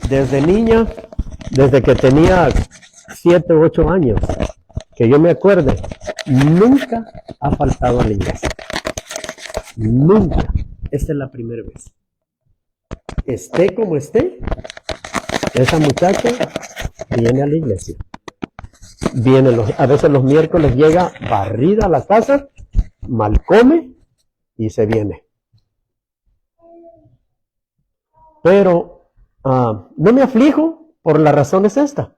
desde niña, desde que tenía 7 u 8 años, que yo me acuerde, nunca ha faltado a la iglesia. Nunca. Esta es la primera vez. Esté como esté, esa muchacha viene a la iglesia. Viene a veces los miércoles llega barrida a la casa, mal come y se viene. Pero no me aflijo por la razón es esta,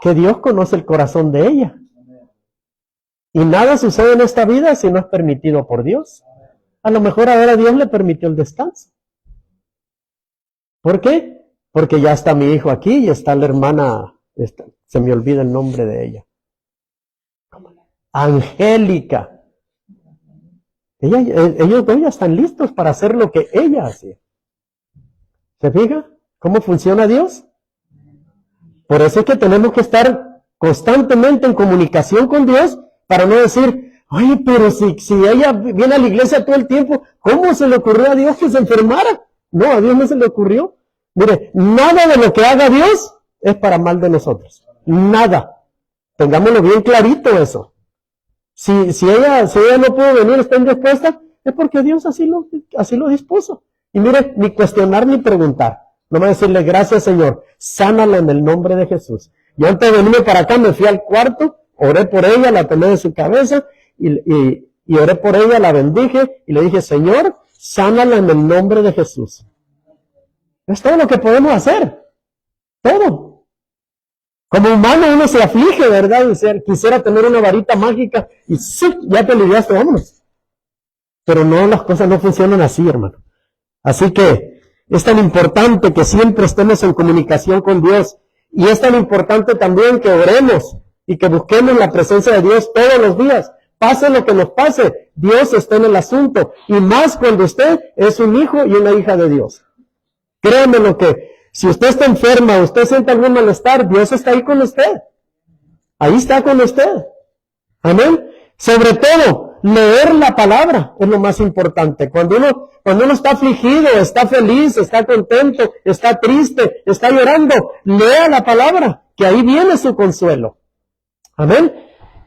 que Dios conoce el corazón de ella. Y nada sucede en esta vida si no es permitido por Dios. A lo mejor ahora Dios le permitió el descanso. ¿Por qué? Porque ya está mi hijo aquí y está la hermana, se me olvida el nombre de ella. Angélica. Ellos dos ya están listos para hacer lo que ella hacía. ¿Se fija cómo funciona Dios? Por eso es que tenemos que estar constantemente en comunicación con Dios para no decir, oye, pero si ella viene a la iglesia todo el tiempo, ¿cómo se le ocurrió a Dios que se enfermara? No, a Dios no se le ocurrió. Mire, nada de lo que haga Dios es para mal de nosotros. Nada. Tengámoslo bien clarito eso. Si ella no pudo venir, está indispuesta, es porque Dios así lo dispuso. Y mire, ni cuestionar ni preguntar. Nomás decirle, gracias Señor, sánala en el nombre de Jesús. Yo antes de venirme para acá me fui al cuarto, oré por ella, la tomé de su cabeza y oré por ella, la bendije y le dije, Señor, sánala en el nombre de Jesús. Es todo lo que podemos hacer. Todo. Como humano uno se aflige, ¿verdad? Quisiera tener una varita mágica y ¡sí! Ya te lidiaste, vámonos. Pero no, las cosas no funcionan así, hermano. Así que es tan importante que siempre estemos en comunicación con Dios. Y es tan importante también que oremos y que busquemos la presencia de Dios todos los días. Pase lo que nos pase, Dios está en el asunto. Y más cuando usted es un hijo y una hija de Dios. Créeme lo que, si usted está enferma, usted siente algún malestar, Dios está ahí con usted. Ahí está con usted. Amén. Sobre todo, leer la palabra es lo más importante. Cuando uno está afligido, está feliz, está contento, está triste, está llorando, lea la palabra, que ahí viene su consuelo. Amén.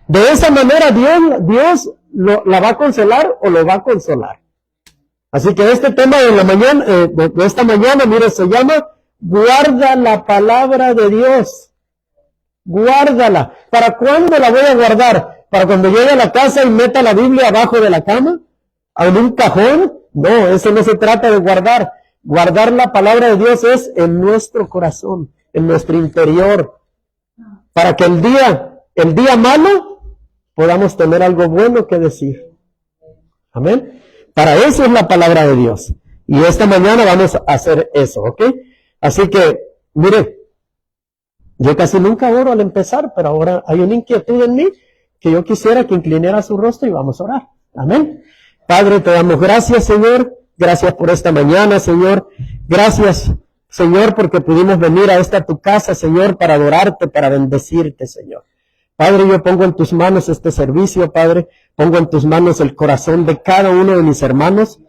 De esa manera Dios la va a consolar o lo va a consolar. Así que este tema de la mañana, de esta mañana, mire, se llama guarda la palabra de Dios. Guárdala. ¿Para cuándo la voy a guardar? ¿Para cuando llegue a la casa y meta la Biblia abajo de la cama? ¿En un cajón? No, eso no se trata de guardar. Guardar la palabra de Dios es en nuestro corazón, en nuestro interior. Para que el día malo, podamos tener algo bueno que decir. Amén. Para eso es la palabra de Dios. Y esta mañana vamos a hacer eso, ¿ok? Así que, mire, yo casi nunca oro al empezar, pero ahora hay una inquietud en mí que yo quisiera que inclinara su rostro y vamos a orar. Amén. Padre, te damos gracias, Señor. Gracias por esta mañana, Señor. Gracias, Señor, porque pudimos venir a tu casa, Señor, para adorarte, para bendecirte, Señor. Padre, yo pongo en tus manos este servicio, Padre. Pongo en tus manos el corazón de cada uno de mis hermanos.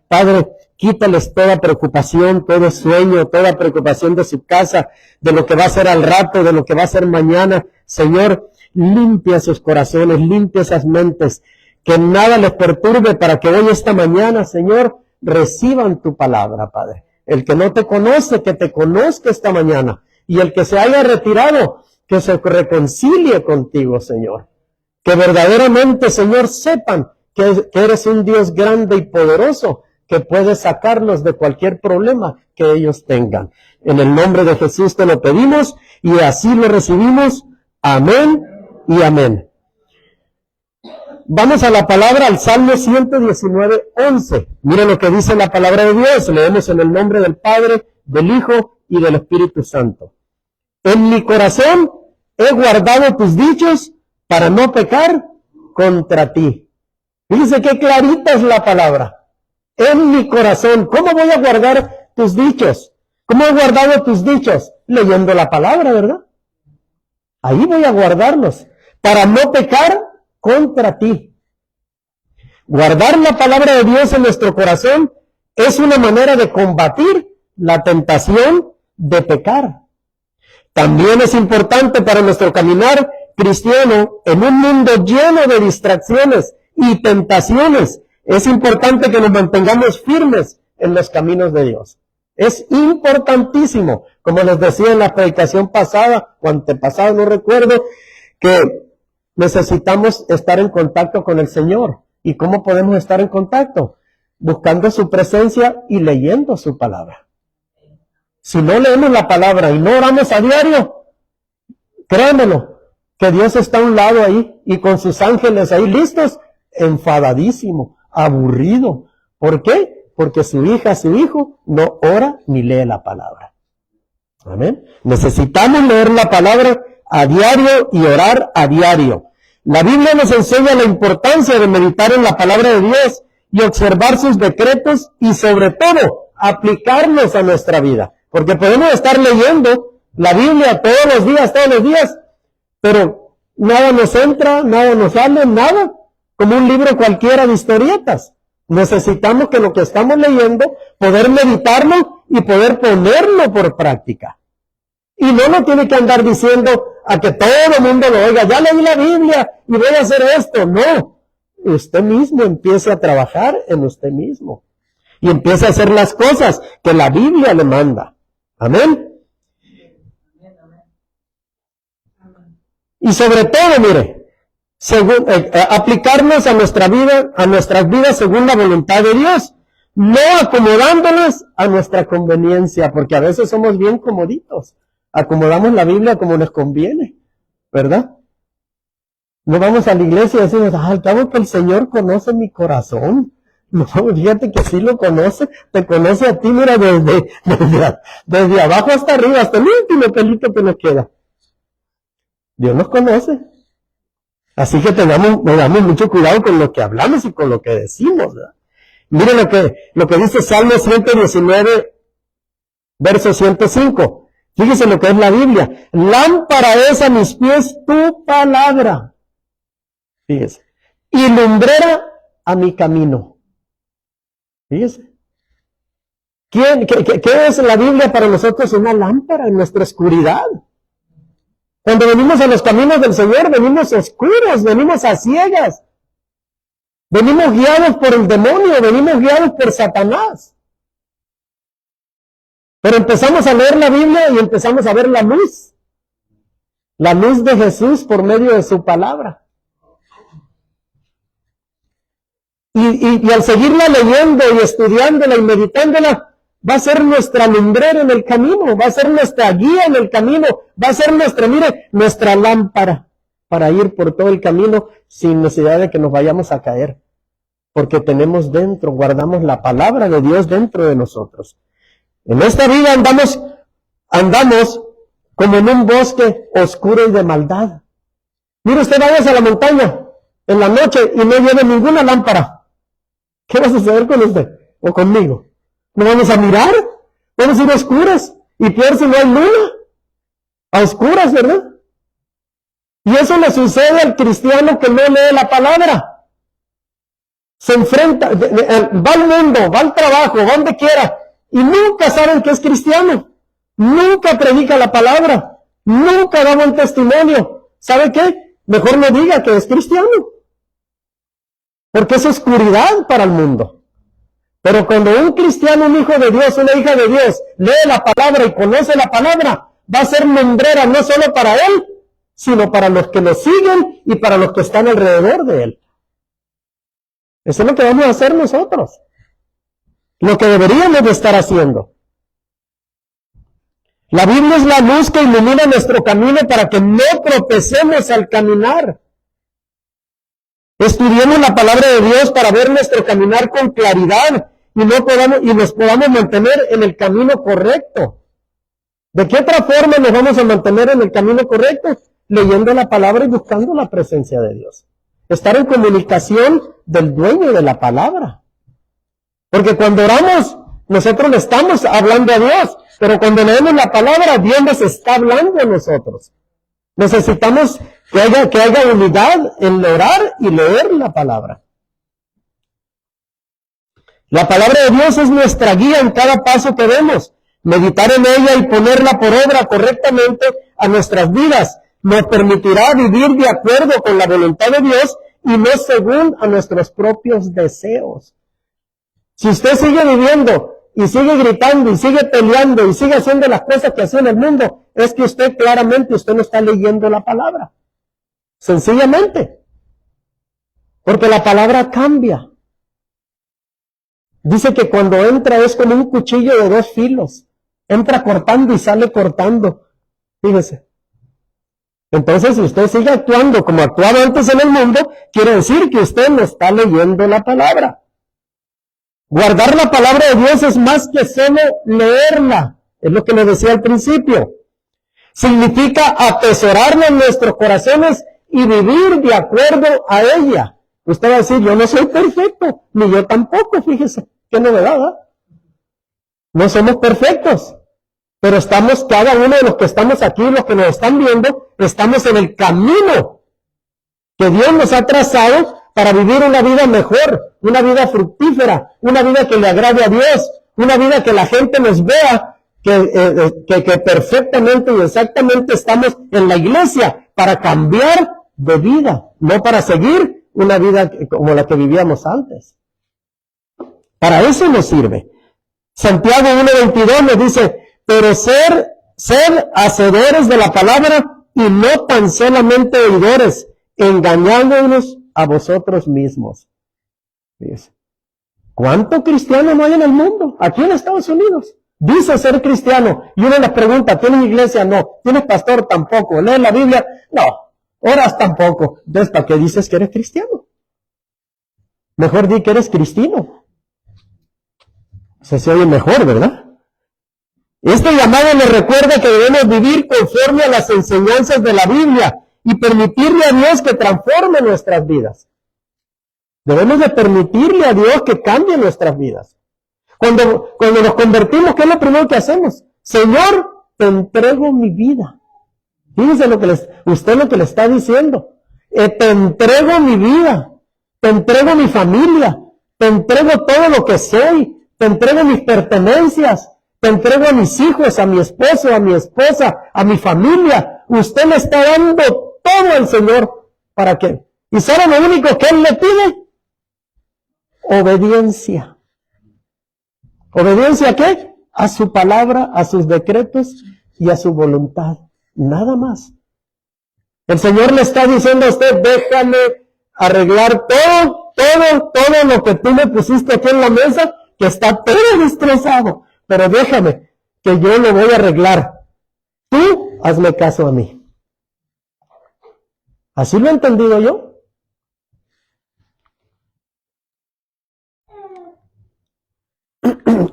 Padre, quítales toda preocupación, todo sueño, toda preocupación de su casa, de lo que va a ser al rato, de lo que va a ser mañana. Señor, limpia sus corazones, limpia esas mentes, que nada les perturbe para que hoy, esta mañana, Señor, reciban tu palabra, Padre. El que no te conoce, que te conozca esta mañana. Y el que se haya retirado, que se reconcilie contigo, Señor. Que verdaderamente, Señor, sepan que eres un Dios grande y poderoso, que puede sacarlos de cualquier problema que ellos tengan. En el nombre de Jesús te lo pedimos y así lo recibimos. Amén y amén. Vamos a la palabra, al Salmo 119:11. Mire lo que dice la palabra de Dios. Leemos en el nombre del Padre, del Hijo y del Espíritu Santo. En mi corazón he guardado tus dichos para no pecar contra ti. Fíjense qué clarita es la palabra. En mi corazón. ¿Cómo voy a guardar tus dichos? ¿Cómo he guardado tus dichos? Leyendo la palabra, ¿verdad? Ahí voy a guardarlos. Para no pecar contra ti. Guardar la palabra de Dios en nuestro corazón es una manera de combatir la tentación de pecar. También es importante para nuestro caminar cristiano en un mundo lleno de distracciones y tentaciones. Es importante que nos mantengamos firmes en los caminos de Dios. Es importantísimo, como les decía en la predicación pasada o antepasada, no recuerdo, que necesitamos estar en contacto con el Señor. ¿Y cómo podemos estar en contacto? Buscando su presencia y leyendo su palabra. Si no leemos la palabra y no oramos a diario, créanmelo, que Dios está a un lado ahí y con sus ángeles ahí listos, enfadadísimo, aburrido. ¿Por qué? Porque su hija, su hijo, no ora ni lee la palabra. Amén. Necesitamos leer la palabra a diario y orar a diario. La Biblia nos enseña la importancia de meditar en la palabra de Dios y observar sus decretos y sobre todo aplicarlos a nuestra vida. Porque podemos estar leyendo la Biblia todos los días, pero nada nos entra, nada nos sale, nada, como un libro cualquiera de historietas. Necesitamos que lo que estamos leyendo, poder meditarlo y poder ponerlo por práctica. Y no lo tiene que andar diciendo a que todo el mundo lo oiga, ya leí la Biblia y voy a hacer esto. No, usted mismo empiece a trabajar en usted mismo y empiece a hacer las cosas que la Biblia le manda. Amén. Y sobre todo, mire, aplicarnos a nuestra vida, a nuestras vidas según la voluntad de Dios, no acomodándonos a nuestra conveniencia, porque a veces somos bien comoditos, acomodamos la Biblia como nos conviene, ¿verdad? No vamos a la iglesia y decimos, al cabo que el Señor conoce mi corazón. No, fíjate que sí lo conoce, te conoce a ti, mira, desde abajo hasta arriba, hasta el último pelito que nos queda. Dios nos conoce. Así que tengamos mucho cuidado con lo que hablamos y con lo que decimos, ¿verdad? Miren lo que dice Salmo 119, verso 105. Fíjense lo que es la Biblia. Lámpara es a mis pies tu palabra. Fíjense. Y lumbrera a mi camino. Fíjense. ¿Qué es la Biblia para nosotros? Una lámpara en nuestra oscuridad. Cuando venimos a los caminos del Señor, venimos oscuros, venimos a ciegas. Venimos guiados por el demonio, venimos guiados por Satanás. Pero empezamos a leer la Biblia y empezamos a ver la luz de Jesús por medio de su palabra. Y al seguirla leyendo y estudiándola y meditándola, va a ser nuestra lumbrera en el camino, va a ser nuestra guía en el camino, va a ser nuestra lámpara para ir por todo el camino sin necesidad de que nos vayamos a caer. Porque tenemos dentro, guardamos la palabra de Dios dentro de nosotros. En esta vida andamos como en un bosque oscuro y de maldad. Mire, usted vaya a la montaña en la noche y no lleve ninguna lámpara. ¿Qué va a suceder con usted o conmigo? ¿No vamos a mirar? Vamos a ir a oscuras. Y peor si no hay luna. A oscuras, ¿verdad? Y eso le sucede al cristiano que no lee la palabra. Se enfrenta, va al mundo, va al trabajo, va donde quiera. Y nunca saben que es cristiano. Nunca predica la palabra. Nunca da buen testimonio. ¿Sabe qué? Mejor no diga que es cristiano. Porque es oscuridad para el mundo. Pero cuando un cristiano, un hijo de Dios, una hija de Dios, lee la palabra y conoce la palabra, va a ser lumbrera no solo para él, sino para los que lo siguen y para los que están alrededor de él. Eso es lo que vamos a hacer nosotros. Lo que deberíamos de estar haciendo. La Biblia es la luz que ilumina nuestro camino para que no tropecemos al caminar. Estudiemos la palabra de Dios para ver nuestro caminar con claridad y nos podamos mantener en el camino correcto. ¿De qué otra forma nos vamos a mantener en el camino correcto? Leyendo la palabra y buscando la presencia de Dios. Estar en comunicación del dueño de la palabra. Porque cuando oramos, nosotros le estamos hablando a Dios, pero cuando leemos la palabra, Dios nos está hablando a nosotros. Necesitamos que haya unidad en orar y leer la palabra. La palabra de Dios es nuestra guía en cada paso que demos. Meditar en ella y ponerla por obra correctamente a nuestras vidas nos permitirá vivir de acuerdo con la voluntad de Dios y no según a nuestros propios deseos. Si usted sigue viviendo y sigue gritando y sigue peleando y sigue haciendo las cosas que hace en el mundo, es que usted claramente no está leyendo la palabra. Sencillamente. Porque la palabra cambia. Dice que cuando entra es como un cuchillo de 2 filos. Entra cortando y sale cortando. Fíjese. Entonces, si usted sigue actuando como actuaba antes en el mundo, quiere decir que usted no está leyendo la palabra. Guardar la palabra de Dios es más que solo leerla. Es lo que le decía al principio. Significa atesorarla en nuestros corazones y vivir de acuerdo a ella. Usted va a decir, yo no soy perfecto, ni yo tampoco, fíjese. Qué novedad, ¿eh? No somos perfectos. Pero estamos, cada uno de los que estamos aquí, los que nos están viendo, estamos en el camino que Dios nos ha trazado para vivir una vida mejor, una vida fructífera, una vida que le agrade a Dios, una vida que la gente nos vea que perfectamente y exactamente estamos en la iglesia para cambiar de vida, no para seguir una vida como la que vivíamos antes. Para eso nos sirve. Santiago 1:22 nos dice, pero ser hacedores de la palabra y no tan solamente oidores, engañándonos a vosotros mismos. Fíjense. ¿Cuánto cristiano no hay en el mundo? Aquí en Estados Unidos. Dice ser cristiano. Y uno les pregunta, ¿tienes iglesia? No. ¿Tienes pastor? Tampoco. ¿Lees la Biblia? No. ¿Oras? Tampoco. Entonces, ¿para qué dices que eres cristiano? Mejor di que eres cristino. Se oye mejor, ¿verdad? Este llamado nos recuerda que debemos vivir conforme a las enseñanzas de la Biblia y permitirle a Dios que transforme nuestras vidas. Debemos de permitirle a Dios que cambie nuestras vidas. Cuando nos convertimos, ¿qué es lo primero que hacemos? Señor, te entrego mi vida. Fíjense usted lo que le está diciendo. Te entrego mi vida, te entrego mi familia, te entrego todo lo que soy, te entrego mis pertenencias, te entrego a mis hijos, a mi esposo, a mi esposa, a mi familia. Usted le está dando todo al Señor. ¿Para qué? ¿Y sabe lo único que Él le pide? Obediencia. ¿Obediencia a qué? A su palabra, a sus decretos y a su voluntad. Nada más. El Señor le está diciendo a usted, déjame arreglar todo lo que tú me pusiste aquí en la mesa, que está todo destrozado. Pero déjame, que yo lo voy a arreglar. Tú, hazme caso a mí. ¿Así lo he entendido yo?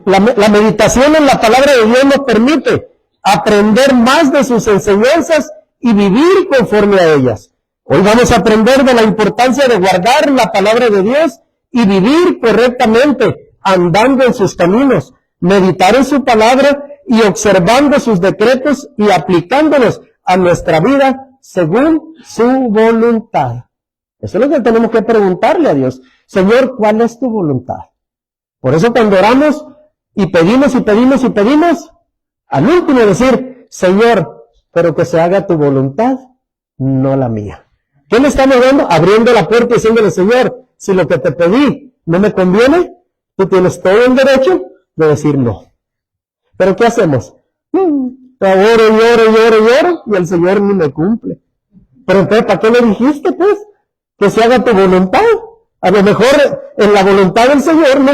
La meditación en la palabra de Dios nos permite aprender más de sus enseñanzas y vivir conforme a ellas. Hoy vamos a aprender de la importancia de guardar la palabra de Dios y vivir correctamente, andando en sus caminos, meditar en su palabra y observando sus decretos y aplicándolos a nuestra vida según su voluntad. Eso es lo que tenemos que preguntarle a Dios. Señor, ¿cuál es tu voluntad? Por eso cuando oramos y pedimos, al último decir, Señor, pero que se haga tu voluntad, no la mía. ¿Qué le estamos dando? Abriendo la puerta y diciéndole, Señor, si lo que te pedí no me conviene, tú tienes todo el derecho de decir no. ¿Pero qué hacemos? Oro y el Señor ni me cumple. Pero entonces, ¿para qué le dijiste, pues? Que se haga tu voluntad. A lo mejor en la voluntad del Señor no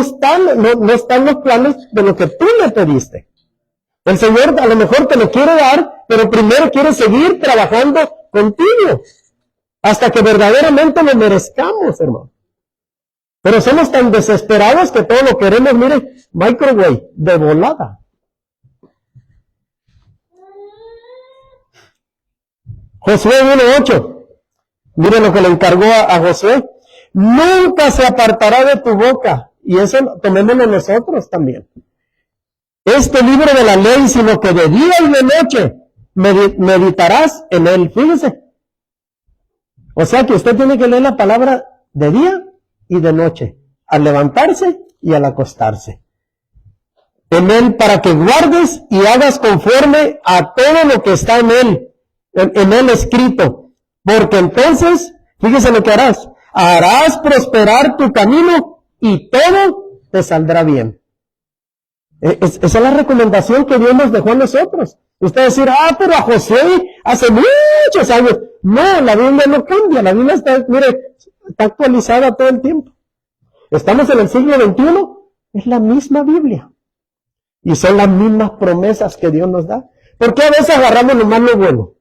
están los planes de lo que tú le pediste. El Señor a lo mejor te lo quiere dar, pero primero quiere seguir trabajando contigo, hasta que verdaderamente lo merezcamos, hermano. Pero somos tan desesperados que todo lo queremos, mire, microwave, de volada. Josué 1:8. Mire lo que le encargó a Josué. Nunca se apartará de tu boca. Y eso tomémoslo nosotros también. Este libro de la ley, sino que de día y de noche meditarás en él. Fíjese. O sea que usted tiene que leer la palabra de día y de noche, al levantarse y al acostarse. en Él para que guardes y hagas conforme a todo lo que está en Él escrito. Porque entonces, fíjese lo que harás. Harás prosperar tu camino y todo te saldrá bien. Esa es la recomendación que Dios nos dejó a nosotros. Usted decir, pero a Josué hace muchos años. No, la Biblia no cambia. La Biblia está actualizada todo el tiempo. Estamos en el siglo XXI. Es la misma Biblia. Y son las mismas promesas que Dios nos da. ¿Por qué a veces agarramos nomás lo bueno?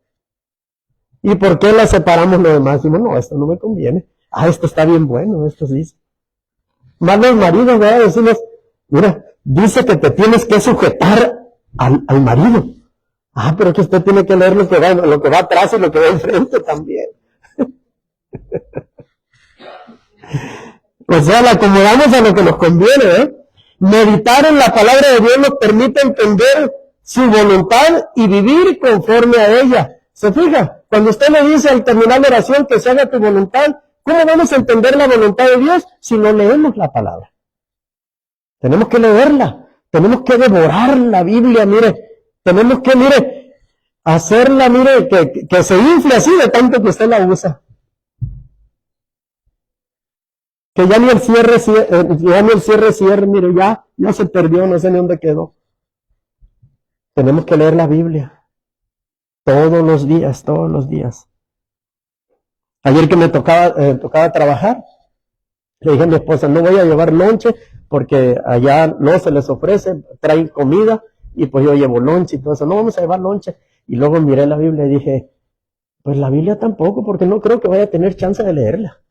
¿Y por qué la separamos lo demás? Decimos, no, esto no me conviene. Esto está bien bueno, esto sí. Más los maridos, ¿verdad? Decimos, mira, dice que te tienes que sujetar al marido. Pero que usted tiene que leer lo que va atrás y lo que va enfrente también. O sea, la acomodamos a lo que nos conviene, ¿eh? Meditar en la palabra de Dios nos permite entender su voluntad y vivir conforme a ella. ¿Se fija? Cuando usted le dice al terminar la oración que se haga tu voluntad, ¿cómo vamos a entender la voluntad de Dios si no leemos la palabra? Tenemos que leerla, tenemos que devorar la Biblia, tenemos que, hacerla, que se infle así de tanto que usted la usa. Que ya ni el cierre, ya se perdió, no sé ni dónde quedó. Tenemos que leer la Biblia. Todos los días. Ayer que me tocaba trabajar, le dije a mi esposa, no voy a llevar lonche, porque allá no se les ofrece, traen comida, y pues yo llevo lonche y todo eso, no vamos a llevar lonche. Y luego miré la Biblia y dije, pues la Biblia tampoco, porque no creo que vaya a tener chance de leerla.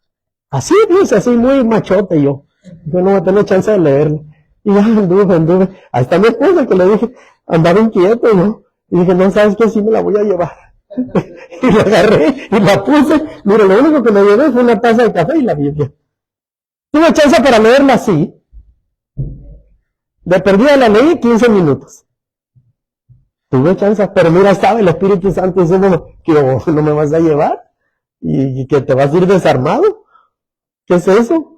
Así, así muy machote yo no voy a tener chance de leerla. Y ya anduve. Ahí está mi esposa que le dije, andaba inquieto, ¿no? Y dije, no, ¿sabes qué? Sí me la voy a llevar. Y la agarré y la puse. Mira, lo único que me llevé fue una taza de café y la Biblia. ¿Tuve chance para leerla? Sí. De perdida la leí 15 minutos. Tuve chance, pero mira, estaba el Espíritu Santo diciendo que no me vas a llevar y que te vas a ir desarmado. ¿Qué es eso?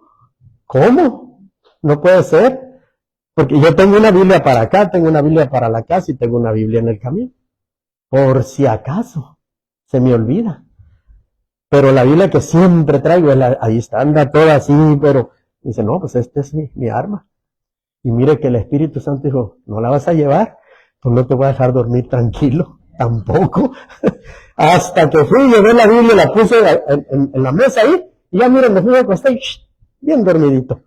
¿Cómo? No puede ser. Porque yo tengo una Biblia para acá, tengo una Biblia para la casa y tengo una Biblia en el camión. Por si acaso, se me olvida. Pero la Biblia que siempre traigo, ahí está, anda toda así, pero dice, no, pues esta es mi arma. Y mire que el Espíritu Santo dijo, ¿no la vas a llevar? Pues no te voy a dejar dormir tranquilo, tampoco. Hasta que fui, llevé la Biblia, la puse en la mesa ahí, y ya miren, me fui a acostar y bien dormidito.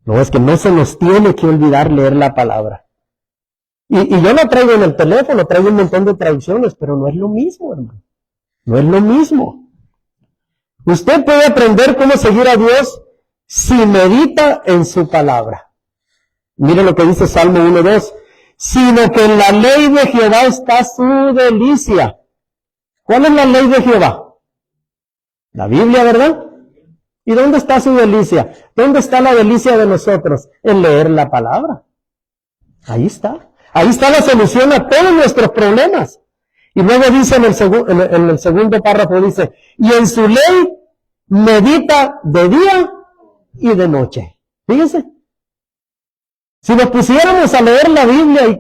No, es que no se nos tiene que olvidar leer la palabra. Y yo la traigo en el teléfono, traigo un montón de traducciones, pero no es lo mismo, hermano. No es lo mismo. Usted puede aprender cómo seguir a Dios si medita en su palabra. Mire lo que dice Salmo 1:2. Sino que en la ley de Jehová está su delicia. ¿Cuál es la ley de Jehová? La Biblia, ¿verdad? ¿Y dónde está su delicia? ¿Dónde está la delicia de nosotros? En leer la palabra. Ahí está. Ahí está la solución a todos nuestros problemas. Y luego dice en el segundo párrafo, dice, y en su ley medita de día y de noche. Fíjense. Si nos pusiéramos a leer la Biblia y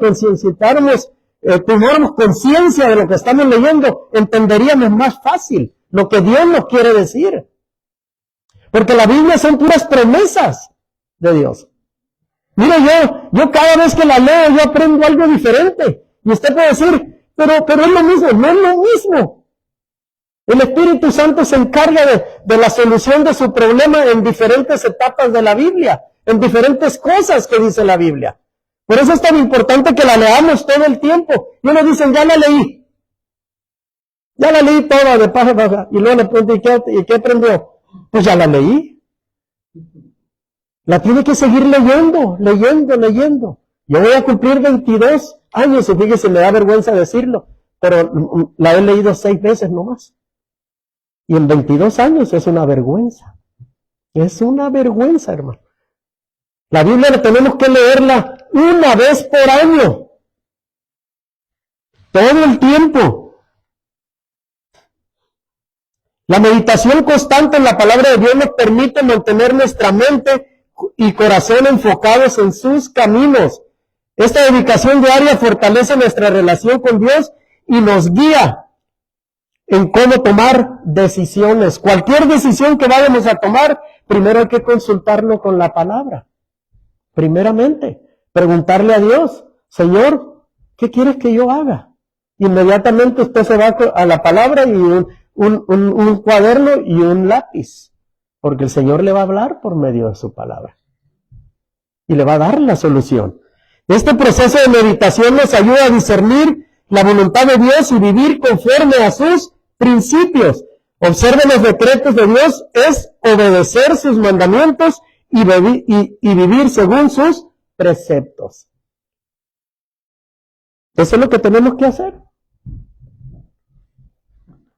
tuviéramos conciencia de lo que estamos leyendo, entenderíamos más fácil lo que Dios nos quiere decir. Porque la Biblia son puras promesas de Dios. Mira, yo cada vez que la leo, yo aprendo algo diferente. Y usted puede decir, pero es lo mismo. No es lo mismo. El Espíritu Santo se encarga de la solución de su problema en diferentes etapas de la Biblia, en diferentes cosas que dice la Biblia. Por eso es tan importante que la leamos todo el tiempo. Y uno dice, ya la leí. Ya la leí toda de paja a paja. Y luego le pregunto, ¿y qué aprendió? Pues ya la leí. La tiene que seguir leyendo. Yo voy a cumplir 22 años y fíjese, me da vergüenza decirlo, pero la he leído 6 veces nomás. Y en 22 años es una vergüenza. Es una vergüenza, hermano. La Biblia la tenemos que leerla una vez por año. Todo el tiempo. La meditación constante en la palabra de Dios nos permite mantener nuestra mente y corazón enfocados en sus caminos Esta dedicación diaria fortalece nuestra relación con Dios y nos guía en cómo tomar decisiones. Cualquier decisión que vayamos a tomar, primero hay que consultarlo con la palabra. Primeramente, preguntarle a Dios, Señor, ¿qué quieres que yo haga? Inmediatamente usted se va a la palabra y un cuaderno y un lápiz, porque el Señor le va a hablar por medio de su palabra y le va a dar la solución. Este proceso de meditación nos ayuda a discernir la voluntad de Dios y vivir conforme a sus principios. Observen los decretos de Dios, es obedecer sus mandamientos y vivir según sus preceptos. Eso es lo que tenemos que hacer.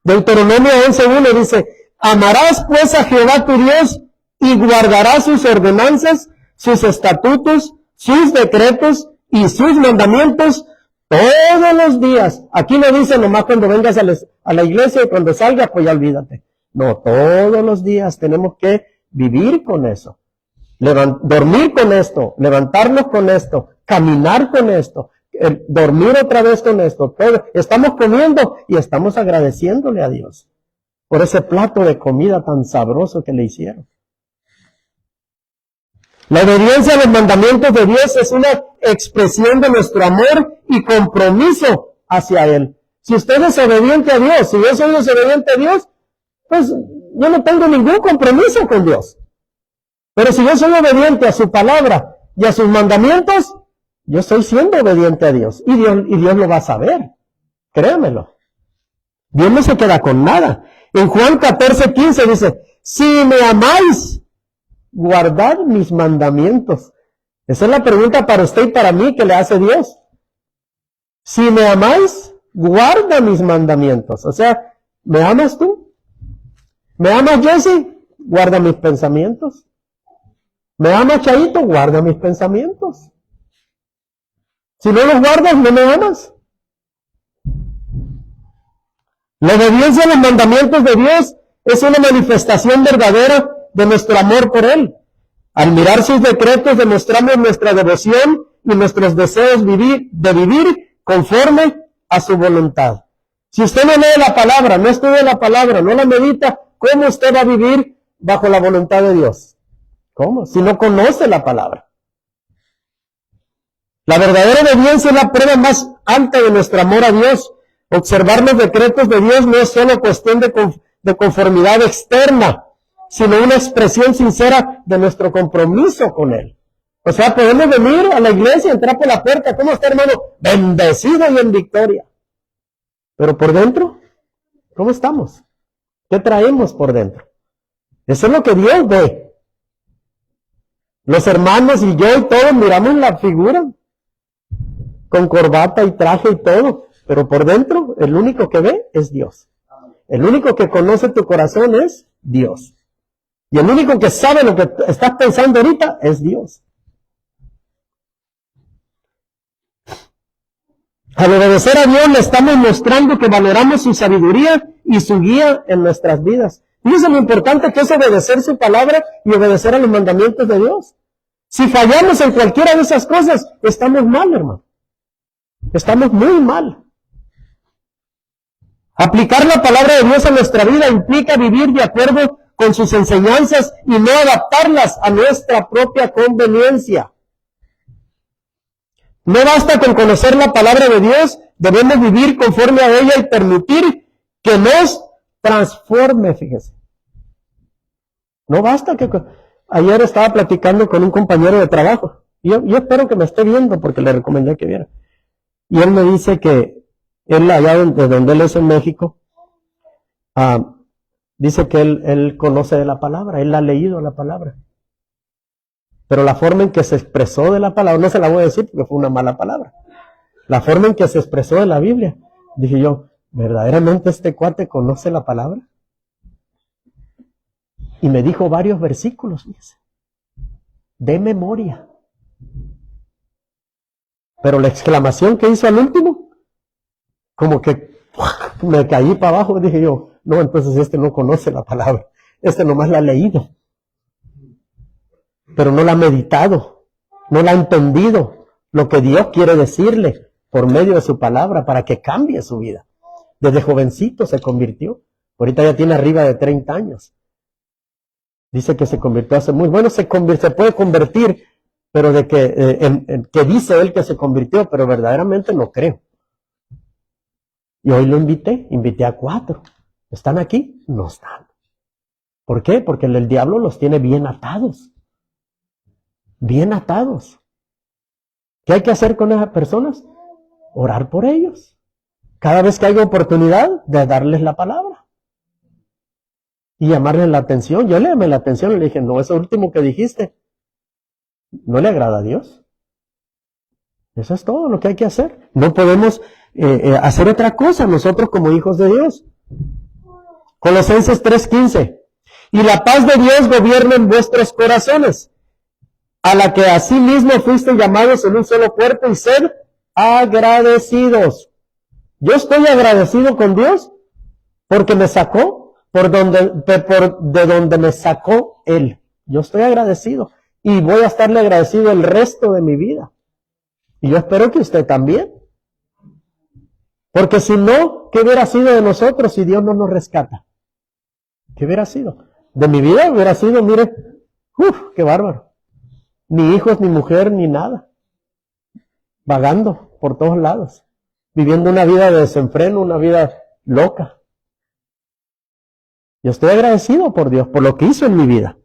Deuteronomio 11:1 dice, amarás pues a Jehová tu Dios y guardarás sus ordenanzas, sus estatutos, sus decretos y sus mandamientos todos los días. Aquí no dice nomás cuando vengas a la iglesia y cuando salgas, pues ya olvídate. No, todos los días tenemos que vivir con eso. Dormir con esto, levantarnos con esto, caminar con esto, dormir otra vez con esto. Todo. Estamos comiendo y estamos agradeciéndole a Dios por ese plato de comida tan sabroso que le hicieron. La obediencia a los mandamientos de Dios es una expresión de nuestro amor y compromiso hacia Él. Si usted es obediente a Dios, si yo soy desobediente a Dios, pues yo no tengo ningún compromiso con Dios. Pero si yo soy obediente a su palabra y a sus mandamientos, yo estoy siendo obediente a Dios. Y Dios lo va a saber. Créamelo. Dios no se queda con nada. En Juan 14:15 dice, si me amáis, guardad mis mandamientos. Esa es la pregunta para usted y para mí que le hace Dios. Si me amáis, guarda mis mandamientos. O sea, ¿me amas tú? ¿Me amas, Jesse? Guarda mis pensamientos. ¿Me amas, Chaito? Guarda mis pensamientos. Si no los guardas, no me amas. La obediencia a los mandamientos de Dios es una manifestación verdadera de nuestro amor por Él. Al mirar sus decretos demostramos nuestra devoción y nuestros deseos de vivir conforme a su voluntad. Si usted no lee la palabra, no estudia la palabra, no la medita, ¿cómo usted va a vivir bajo la voluntad de Dios? ¿Cómo? Si no conoce la palabra. La verdadera obediencia es la prueba más alta de nuestro amor a Dios. Observar los decretos de Dios no es solo cuestión de conformidad externa, sino una expresión sincera de nuestro compromiso con Él. O sea, podemos venir a la iglesia, entrar por la puerta, ¿cómo está, hermano? Bendecido y en victoria. Pero por dentro, ¿cómo estamos? ¿Qué traemos por dentro? Eso es lo que Dios ve. Los hermanos y yo y todos miramos la figura, con corbata y traje y todo, pero por dentro el único que ve es Dios. El único que conoce tu corazón es Dios. Y el único que sabe lo que estás pensando ahorita es Dios. Al obedecer a Dios le estamos mostrando que valoramos su sabiduría y su guía en nuestras vidas. Fíjense lo importante que es obedecer su palabra y obedecer a los mandamientos de Dios. Si fallamos en cualquiera de esas cosas, estamos mal, hermano. Estamos muy mal. Aplicar la palabra de Dios a nuestra vida implica vivir de acuerdo con sus enseñanzas y no adaptarlas a nuestra propia conveniencia. No basta con conocer la palabra de Dios, debemos vivir conforme a ella y permitir que nos transforme, fíjese. No basta que... Ayer estaba platicando con un compañero de trabajo, y yo espero que me esté viendo porque le recomendé que viera. Y él me dice que él allá de donde él es en México, dice que él conoce de la palabra, él ha leído la palabra. Pero la forma en que se expresó de la palabra, no se la voy a decir porque fue una mala palabra. La forma en que se expresó de la Biblia, dije yo, ¿verdaderamente este cuate conoce la palabra? Y me dijo varios versículos, fíjese, de memoria. Pero la exclamación que hizo al último, como que me caí para abajo, dije yo, no, entonces este no conoce la palabra, este nomás la ha leído, pero no la ha meditado, no la ha entendido, lo que Dios quiere decirle por medio de su palabra para que cambie su vida. Desde jovencito se convirtió. Ahorita ya tiene arriba de 30 años. Dice que se convirtió hace muy bueno, se puede convertir, pero de que dice él que se convirtió, pero verdaderamente no creo. Y hoy lo invité a 4. ¿Están aquí? No están. ¿Por qué? Porque el diablo los tiene bien atados. Bien atados. ¿Qué hay que hacer con esas personas? Orar por ellos. Cada vez que haya oportunidad de darles la palabra. Y llamarles la atención. Yo le llamé la atención y le dije, no, eso último que dijiste no le agrada a Dios. Eso es todo lo que hay que hacer. No podemos hacer otra cosa nosotros como hijos de Dios. Colosenses 3:15. Y la paz de Dios gobierna en vuestros corazones, a la que asimismo fuiste llamados en un solo cuerpo, y sed agradecidos. Yo estoy agradecido con Dios porque me sacó de donde me sacó Él. Yo estoy agradecido y voy a estarle agradecido el resto de mi vida. Y yo espero que usted también. Porque si no, ¿qué hubiera sido de nosotros si Dios no nos rescata? ¿Qué hubiera sido? De mi vida hubiera sido, mire, qué bárbaro. Ni hijos, ni mujer, ni nada. Vagando por todos lados. Viviendo una vida de desenfreno, una vida loca. Yo estoy agradecido por Dios, por lo que hizo en mi vida.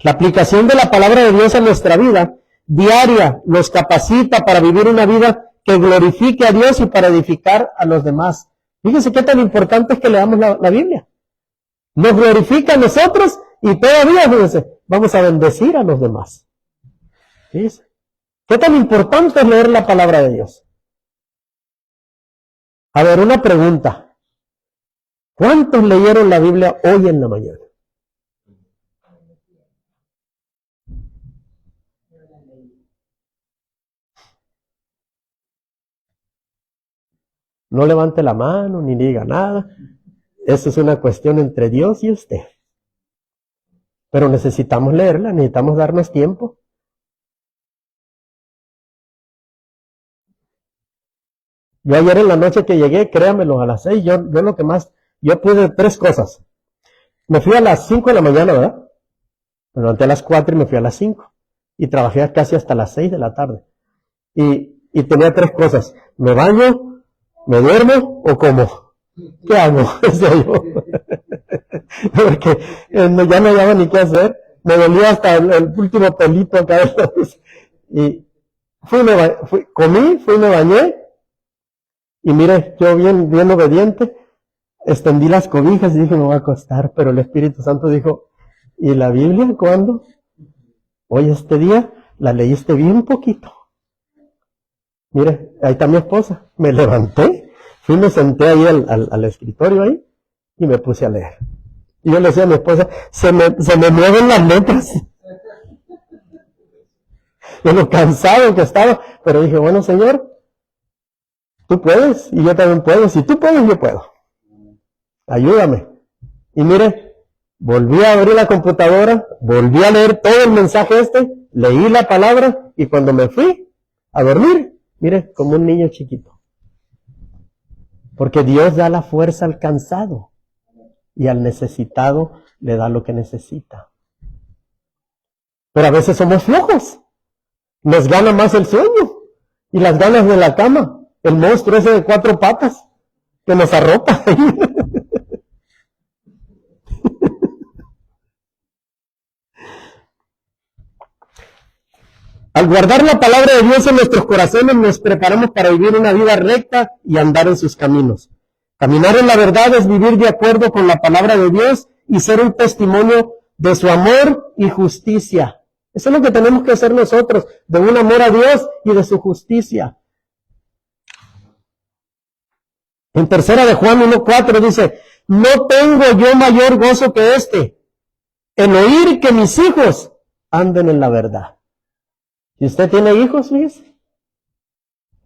La aplicación de la palabra de Dios a nuestra vida diaria nos capacita para vivir una vida que glorifique a Dios y para edificar a los demás. Fíjense qué tan importante es que leamos la Biblia. Nos glorifica a nosotros y todavía, fíjense, vamos a bendecir a los demás. Fíjense. ¿Qué tan importante es leer la palabra de Dios? A ver, una pregunta. ¿Cuántos leyeron la Biblia hoy en la mañana? No levante la mano ni diga nada. Eso es una cuestión entre Dios y usted. Pero necesitamos leerla, necesitamos darnos tiempo. Yo ayer en la noche que llegué, créanmelo, a las 6, yo pude 3 cosas. Me fui a las 5 de la mañana, ¿verdad? Me levanté a las 4 y me fui a las 5. Y trabajé casi hasta las 6 de la tarde. Y tenía 3 cosas. Me baño, me duermo o como. ¿Qué hago? Decía yo. Porque ya no había ni qué hacer. Me dolía hasta el último pelito acá. Y comí, me bañé. Y mire, yo bien obediente, extendí las cobijas y dije, me voy a acostar. Pero el Espíritu Santo dijo, ¿y la Biblia cuándo? Hoy este día la leíste bien poquito. Mire, ahí está mi esposa. Me levanté, me senté ahí al escritorio ahí y me puse a leer. Y yo le decía a mi esposa, se me mueven las letras. De lo cansado que estaba. Pero dije, bueno, Señor, tú puedes y yo también puedo. Si tú puedes, yo puedo. Ayúdame. Y mire, volví a abrir la computadora, volví a leer todo el mensaje leí la palabra y cuando me fui a dormir, mire, como un niño chiquito. Porque Dios da la fuerza al cansado y al necesitado le da lo que necesita. Pero a veces somos flojos. Nos gana más el sueño y las ganas de la cama. El monstruo ese de 4 patas que nos arropa. Al guardar la palabra de Dios en nuestros corazones, nos preparamos para vivir una vida recta y andar en sus caminos. Caminar en la verdad es vivir de acuerdo con la palabra de Dios y ser un testimonio de su amor y justicia. Eso es lo que tenemos que hacer nosotros, de un amor a Dios y de su justicia. En 3 de Juan 1:4 dice, no tengo yo mayor gozo que en oír que mis hijos anden en la verdad. Si usted tiene hijos, fíjese,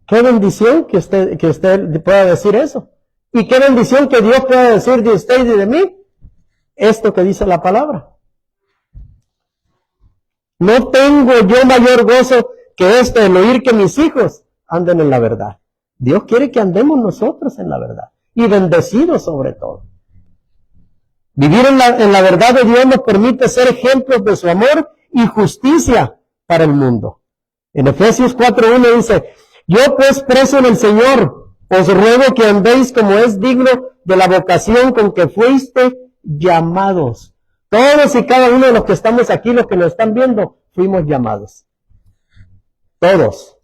qué bendición que usted pueda decir eso. Y qué bendición que Dios pueda decir de usted y de mí esto que dice la palabra. No tengo yo mayor gozo que el oír que mis hijos anden en la verdad. Dios quiere que andemos nosotros en la verdad, y bendecidos sobre todo. Vivir en la verdad de Dios nos permite ser ejemplos de su amor y justicia para el mundo. En Efesios 4:1 dice, yo pues preso en el Señor, os ruego que andéis como es digno de la vocación con que fuiste llamados. Todos y cada uno de los que estamos aquí, los que nos están viendo, fuimos llamados. Todos.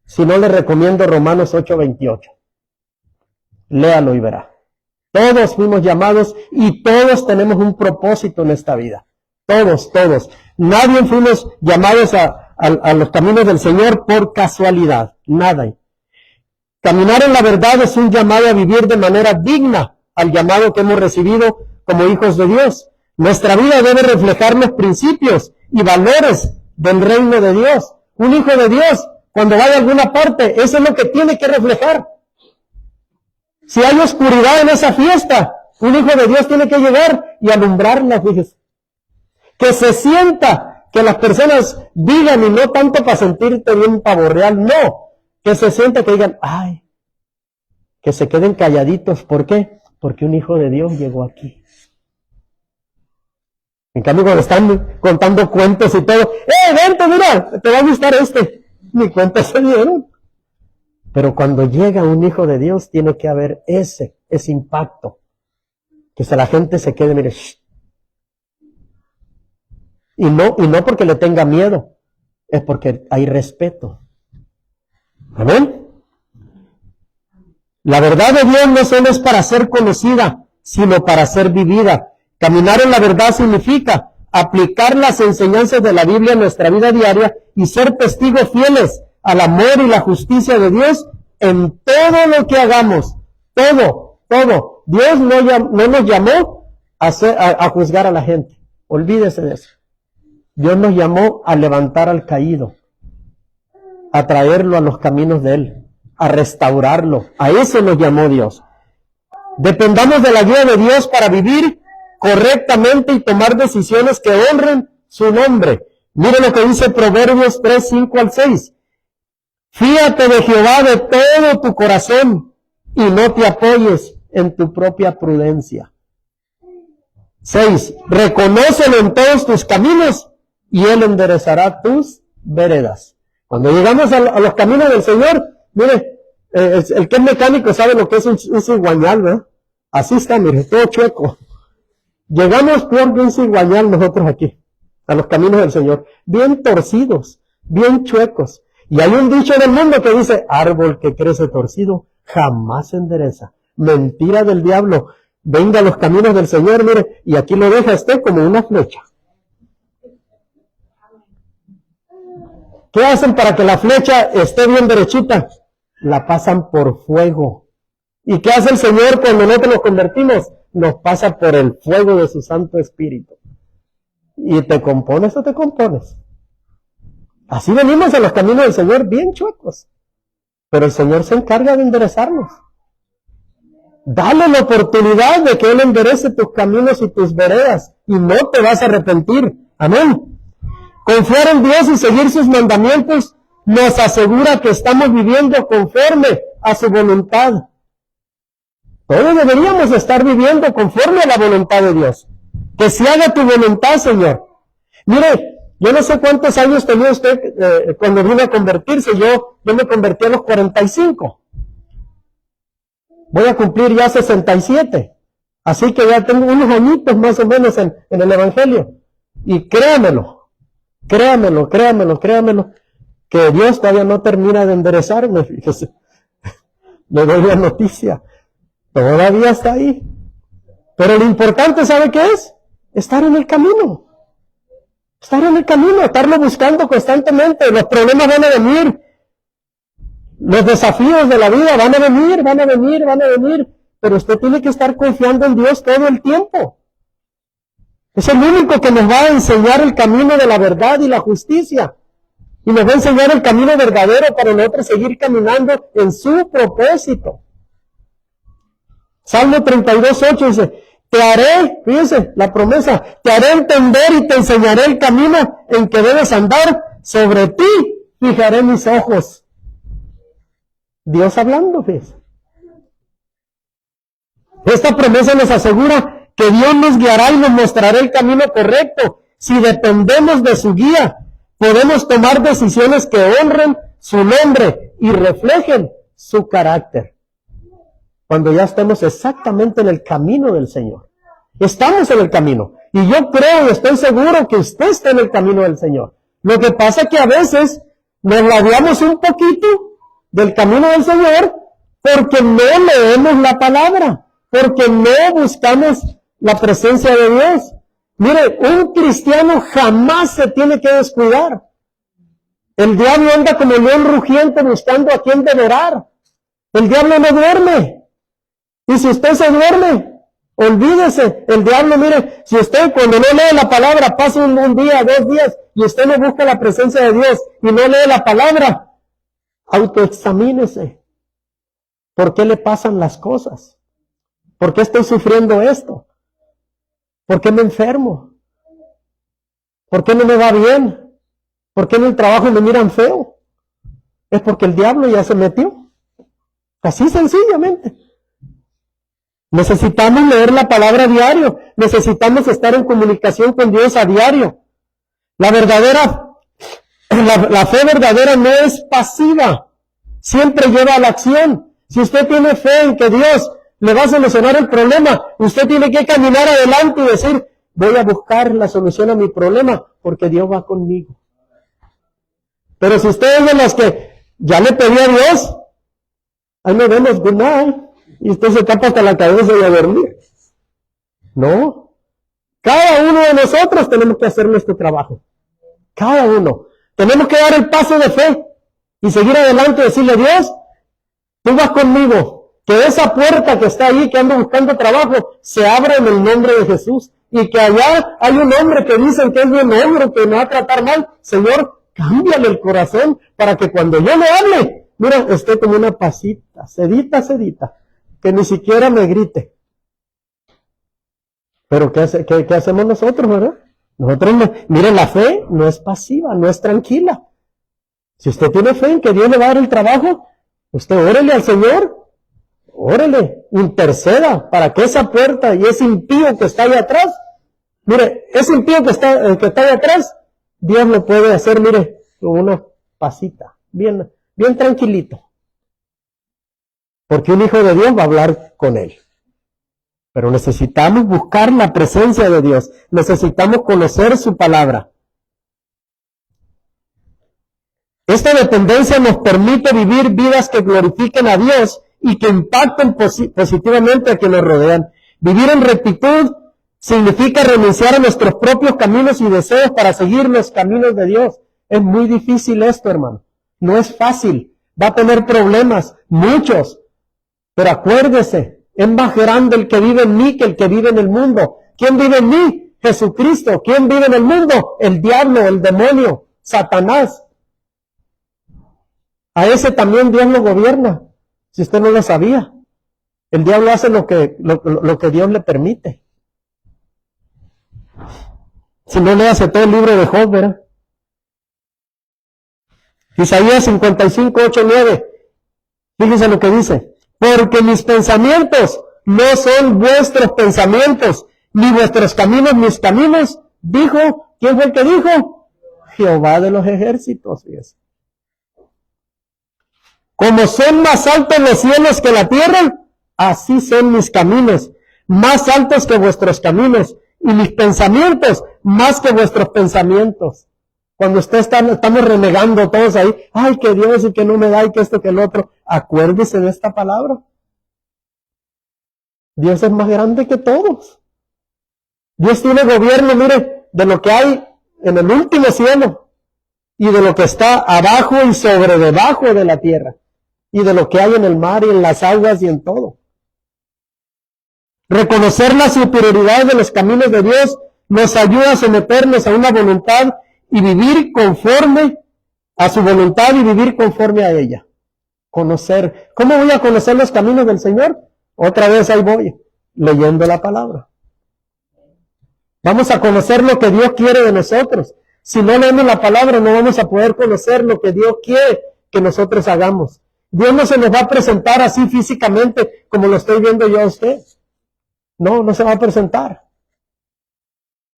Si no, le recomiendo Romanos 8:28. Léalo y verá. Todos fuimos llamados y todos tenemos un propósito en esta vida. Todos. Nadie fuimos llamados a los caminos del Señor por casualidad. Nada. Caminar en la verdad es un llamado a vivir de manera digna al llamado que hemos recibido como hijos de Dios. Nuestra vida debe reflejar los principios y valores del reino de Dios. Un hijo de Dios, cuando vaya a alguna parte, eso es lo que tiene que reflejar. Si hay oscuridad en esa fiesta, un hijo de Dios tiene que llegar y alumbrarla, fíjese. Que se sienta, que las personas digan, y no tanto para sentirte bien pavo real, no. Que se sienta, que digan, ay, que se queden calladitos. ¿Por qué? Porque un hijo de Dios llegó aquí. En cambio, cuando están contando cuentos y todo, vente, mira, te va a gustar ni cuentos se dieron. Pero cuando llega un hijo de Dios, tiene que haber ese impacto. Que la gente se quede, mire, shh. Y no porque le tenga miedo, es porque hay respeto. Amén. La verdad de Dios no solo es para ser conocida, sino para ser vivida. Caminar en la verdad significa aplicar las enseñanzas de la Biblia en nuestra vida diaria y ser testigos fieles al amor y la justicia de Dios en todo lo que hagamos. Todo. Dios no nos llamó a juzgar a la gente. Olvídese de eso. Dios nos llamó a levantar al caído, a traerlo a los caminos de Él, a restaurarlo. A eso nos llamó Dios. Dependamos de la ayuda de Dios para vivir correctamente y tomar decisiones que honren su nombre. Mire lo que dice Proverbios 3:5-6. Fíate de Jehová de todo tu corazón y no te apoyes en tu propia prudencia. 6. Reconócelo en todos tus caminos y Él enderezará tus veredas. Cuando llegamos a los caminos del Señor, mire, el que es mecánico sabe lo que es un cigüeñal, ¿verdad? Así está, mire, todo chueco. Llegamos por un cigüeñal nosotros aquí, a los caminos del Señor, bien torcidos, bien chuecos. Y hay un dicho en el mundo que dice, árbol que crece torcido jamás se endereza. Mentira del diablo. Venga a los caminos del Señor, mire, y aquí lo deja usted como una flecha. ¿Qué hacen para que la flecha esté bien derechita? La pasan por fuego. ¿Y qué hace el Señor cuando nosotros nos convertimos? Nos pasa por el fuego de su Santo Espíritu. ¿Y te compones o te compones? Así venimos a los caminos del Señor bien chuecos. Pero el Señor se encarga de enderezarnos. Dale la oportunidad de que Él enderece tus caminos y tus veredas. Y no te vas a arrepentir. Amén. Confiar en Dios y seguir sus mandamientos nos asegura que estamos viviendo conforme a su voluntad. Todos deberíamos estar viviendo conforme a la voluntad de Dios. Que se haga tu voluntad, Señor. Mire, yo no sé cuántos años tenía usted cuando vino a convertirse. Yo me convertí a los 45. Voy a cumplir ya 67. Así que ya tengo unos añitos más o menos en el Evangelio. Y créamelo, que Dios todavía no termina de enderezarme. Fíjese. Le doy la noticia. Todavía está ahí. Pero lo importante, ¿sabe qué es? Estar en el camino. Estarlo buscando constantemente. Los problemas van a venir. Los desafíos de la vida van a venir. Pero usted tiene que estar confiando en Dios todo el tiempo. Es el único que nos va a enseñar el camino de la verdad y la justicia. Y nos va a enseñar el camino verdadero para nosotros seguir caminando en su propósito. Salmo 32:8 dice, te haré, fíjense, la promesa, te haré entender y te enseñaré el camino en que debes andar, sobre ti fijaré mis ojos. Dios hablando, fíjense. Esta promesa nos asegura que Dios nos guiará y nos mostrará el camino correcto. Si dependemos de su guía, podemos tomar decisiones que honren su nombre y reflejen su carácter. Cuando ya estemos exactamente en el camino del Señor. Estamos en el camino. Y yo creo y estoy seguro que usted está en el camino del Señor. Lo que pasa es que a veces nos ladeamos un poquito del camino del Señor porque no leemos la palabra, porque no buscamos la presencia de Dios. Mire, un cristiano jamás se tiene que descuidar. El diablo anda como león rugiente buscando a quien devorar. El diablo no duerme. Y si usted se duerme, olvídese. El diablo, mire, si usted cuando no lee la palabra, pasa un día, 2 días, y usted no busca la presencia de Dios y no lee la palabra, autoexamínese. ¿Por qué le pasan las cosas? ¿Por qué estoy sufriendo esto? ¿Por qué me enfermo? ¿Por qué no me va bien? ¿Por qué en el trabajo me miran feo? Es porque el diablo ya se metió. Así sencillamente. Necesitamos leer la palabra a diario. Necesitamos estar en comunicación con Dios a diario. La fe verdadera no es pasiva. Siempre lleva a la acción. Si usted tiene fe en que Dios le va a solucionar el problema, usted tiene que caminar adelante y decir, voy a buscar la solución a mi problema, porque Dios va conmigo. Pero si usted es de los que ya le pedí a Dios, ahí nos vemos, good night, y usted se tapa hasta la cabeza y a dormir. No. Cada uno de nosotros tenemos que hacer nuestro trabajo. Cada uno. Tenemos que dar el paso de fe y seguir adelante y decirle, Dios, tú vas conmigo. Que esa puerta que está ahí, que ando buscando trabajo, se abra en el nombre de Jesús. Y que allá hay un hombre que dicen que es buen hombre, que me va a tratar mal. Señor, cámbiale el corazón para que cuando yo le hable, mira, esté como una pasita, sedita, que ni siquiera me grite. Pero ¿qué hacemos nosotros, verdad? Nosotros, mire, la fe no es pasiva, no es tranquila. Si usted tiene fe en que Dios le va a dar el trabajo, usted órele al Señor, órele, interceda para que esa puerta y ese impío que está ahí atrás, mire, ese impío que está ahí atrás, Dios lo puede hacer, mire, con una pasita, bien tranquilito. Porque un hijo de Dios va a hablar con él. Pero necesitamos buscar la presencia de Dios. Necesitamos conocer su palabra. Esta dependencia nos permite vivir vidas que glorifiquen a Dios y que impacten positivamente a quienes nos rodean. Vivir en rectitud significa renunciar a nuestros propios caminos y deseos para seguir los caminos de Dios. Es muy difícil esto, hermano. No es fácil. Va a tener problemas, muchos. Pero acuérdese, es más grande el que vive en mí que el que vive en el mundo. ¿Quién vive en mí? Jesucristo. ¿Quién vive en el mundo? El diablo, el demonio, Satanás. A ese también Dios lo gobierna. Si usted no lo sabía. El diablo hace lo que Dios le permite. Si no, léase todo el libro de Job, ¿verdad? Isaías 55, 8, 9. Fíjense lo que dice. Porque mis pensamientos no son vuestros pensamientos, ni vuestros caminos mis caminos, dijo, ¿quién fue el que dijo? Jehová de los ejércitos. Fíjense. Como son más altos los cielos que la tierra, así son mis caminos, más altos que vuestros caminos, y mis pensamientos más que vuestros pensamientos. Cuando estamos renegando todos ahí, ay, que Dios y que no me da y que esto que el otro, acuérdese de esta palabra. Dios es más grande que todos. Dios tiene gobierno, mire, de lo que hay en el último cielo y de lo que está abajo y sobre debajo de la tierra y de lo que hay en el mar y en las aguas y en todo. Reconocer la superioridad de los caminos de Dios nos ayuda a someternos a una voluntad y vivir conforme a su voluntad y vivir conforme a ella. Conocer. ¿Cómo voy a conocer los caminos del Señor? Otra vez ahí voy, leyendo la palabra. Vamos a conocer lo que Dios quiere de nosotros. Si no leemos la palabra, no vamos a poder conocer lo que Dios quiere que nosotros hagamos. Dios no se nos va a presentar así físicamente como lo estoy viendo yo a usted. No, no se va a presentar.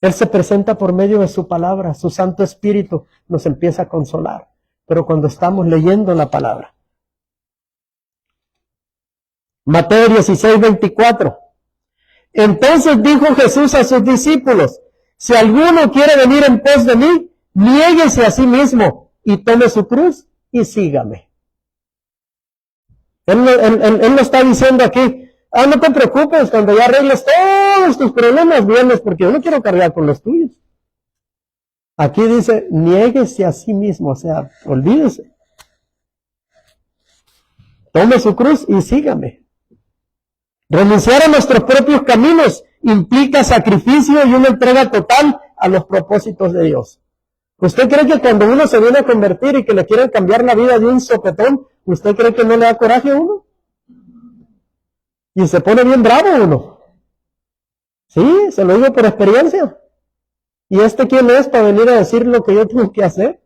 Él se presenta por medio de su palabra. Su Santo Espíritu nos empieza a consolar. Pero cuando estamos leyendo la palabra. Mateo 16:24. Entonces dijo Jesús a sus discípulos, si alguno quiere venir en pos de mí, niéguese a sí mismo y tome su cruz y sígame. Él no está diciendo aquí, no te preocupes, cuando ya arregles todos tus problemas vienes, porque yo no quiero cargar con los tuyos. Aquí dice, niéguese a sí mismo, o sea, olvídese. Tome su cruz y sígame. Renunciar a nuestros propios caminos implica sacrificio y una entrega total a los propósitos de Dios. ¿Usted cree que cuando uno se viene a convertir y que le quieren cambiar la vida de un sopetón, usted cree que no le da coraje a uno? Y se pone bien bravo uno. Sí, se lo digo por experiencia. ¿Y quién es para venir a decir lo que yo tengo que hacer?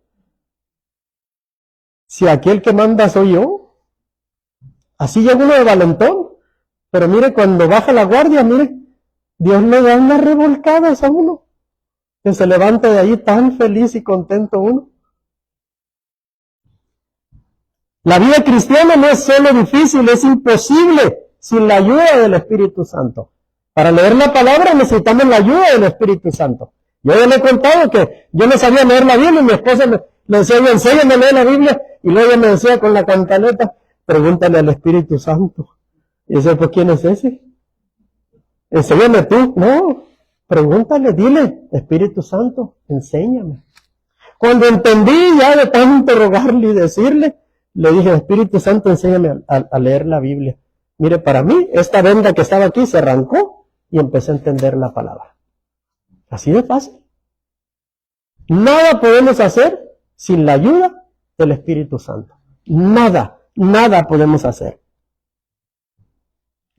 Si aquí el que manda soy yo. Así llega uno de valentón. Pero mire, cuando baja la guardia, mire, Dios le da unas revolcadas a uno. Que se levanta de ahí tan feliz y contento uno. La vida cristiana no es solo difícil, es imposible sin la ayuda del Espíritu Santo. Para leer la palabra necesitamos la ayuda del Espíritu Santo. Yo ya le he contado que yo no sabía leer la Biblia y mi esposa me decía, enséñame a leer la Biblia. Y luego ella me decía con la cantaleta, pregúntale al Espíritu Santo. Y yo, pues, ¿quién es ese? Enséñame tú. No, pregúntale, dile, Espíritu Santo, enséñame. Cuando entendí ya de tanto rogarle y decirle, le dije, Espíritu Santo, enséñame a leer la Biblia. Mire, para mí, esta venda que estaba aquí se arrancó y empecé a entender la palabra. Así de fácil. Nada podemos hacer sin la ayuda del Espíritu Santo. Nada podemos hacer.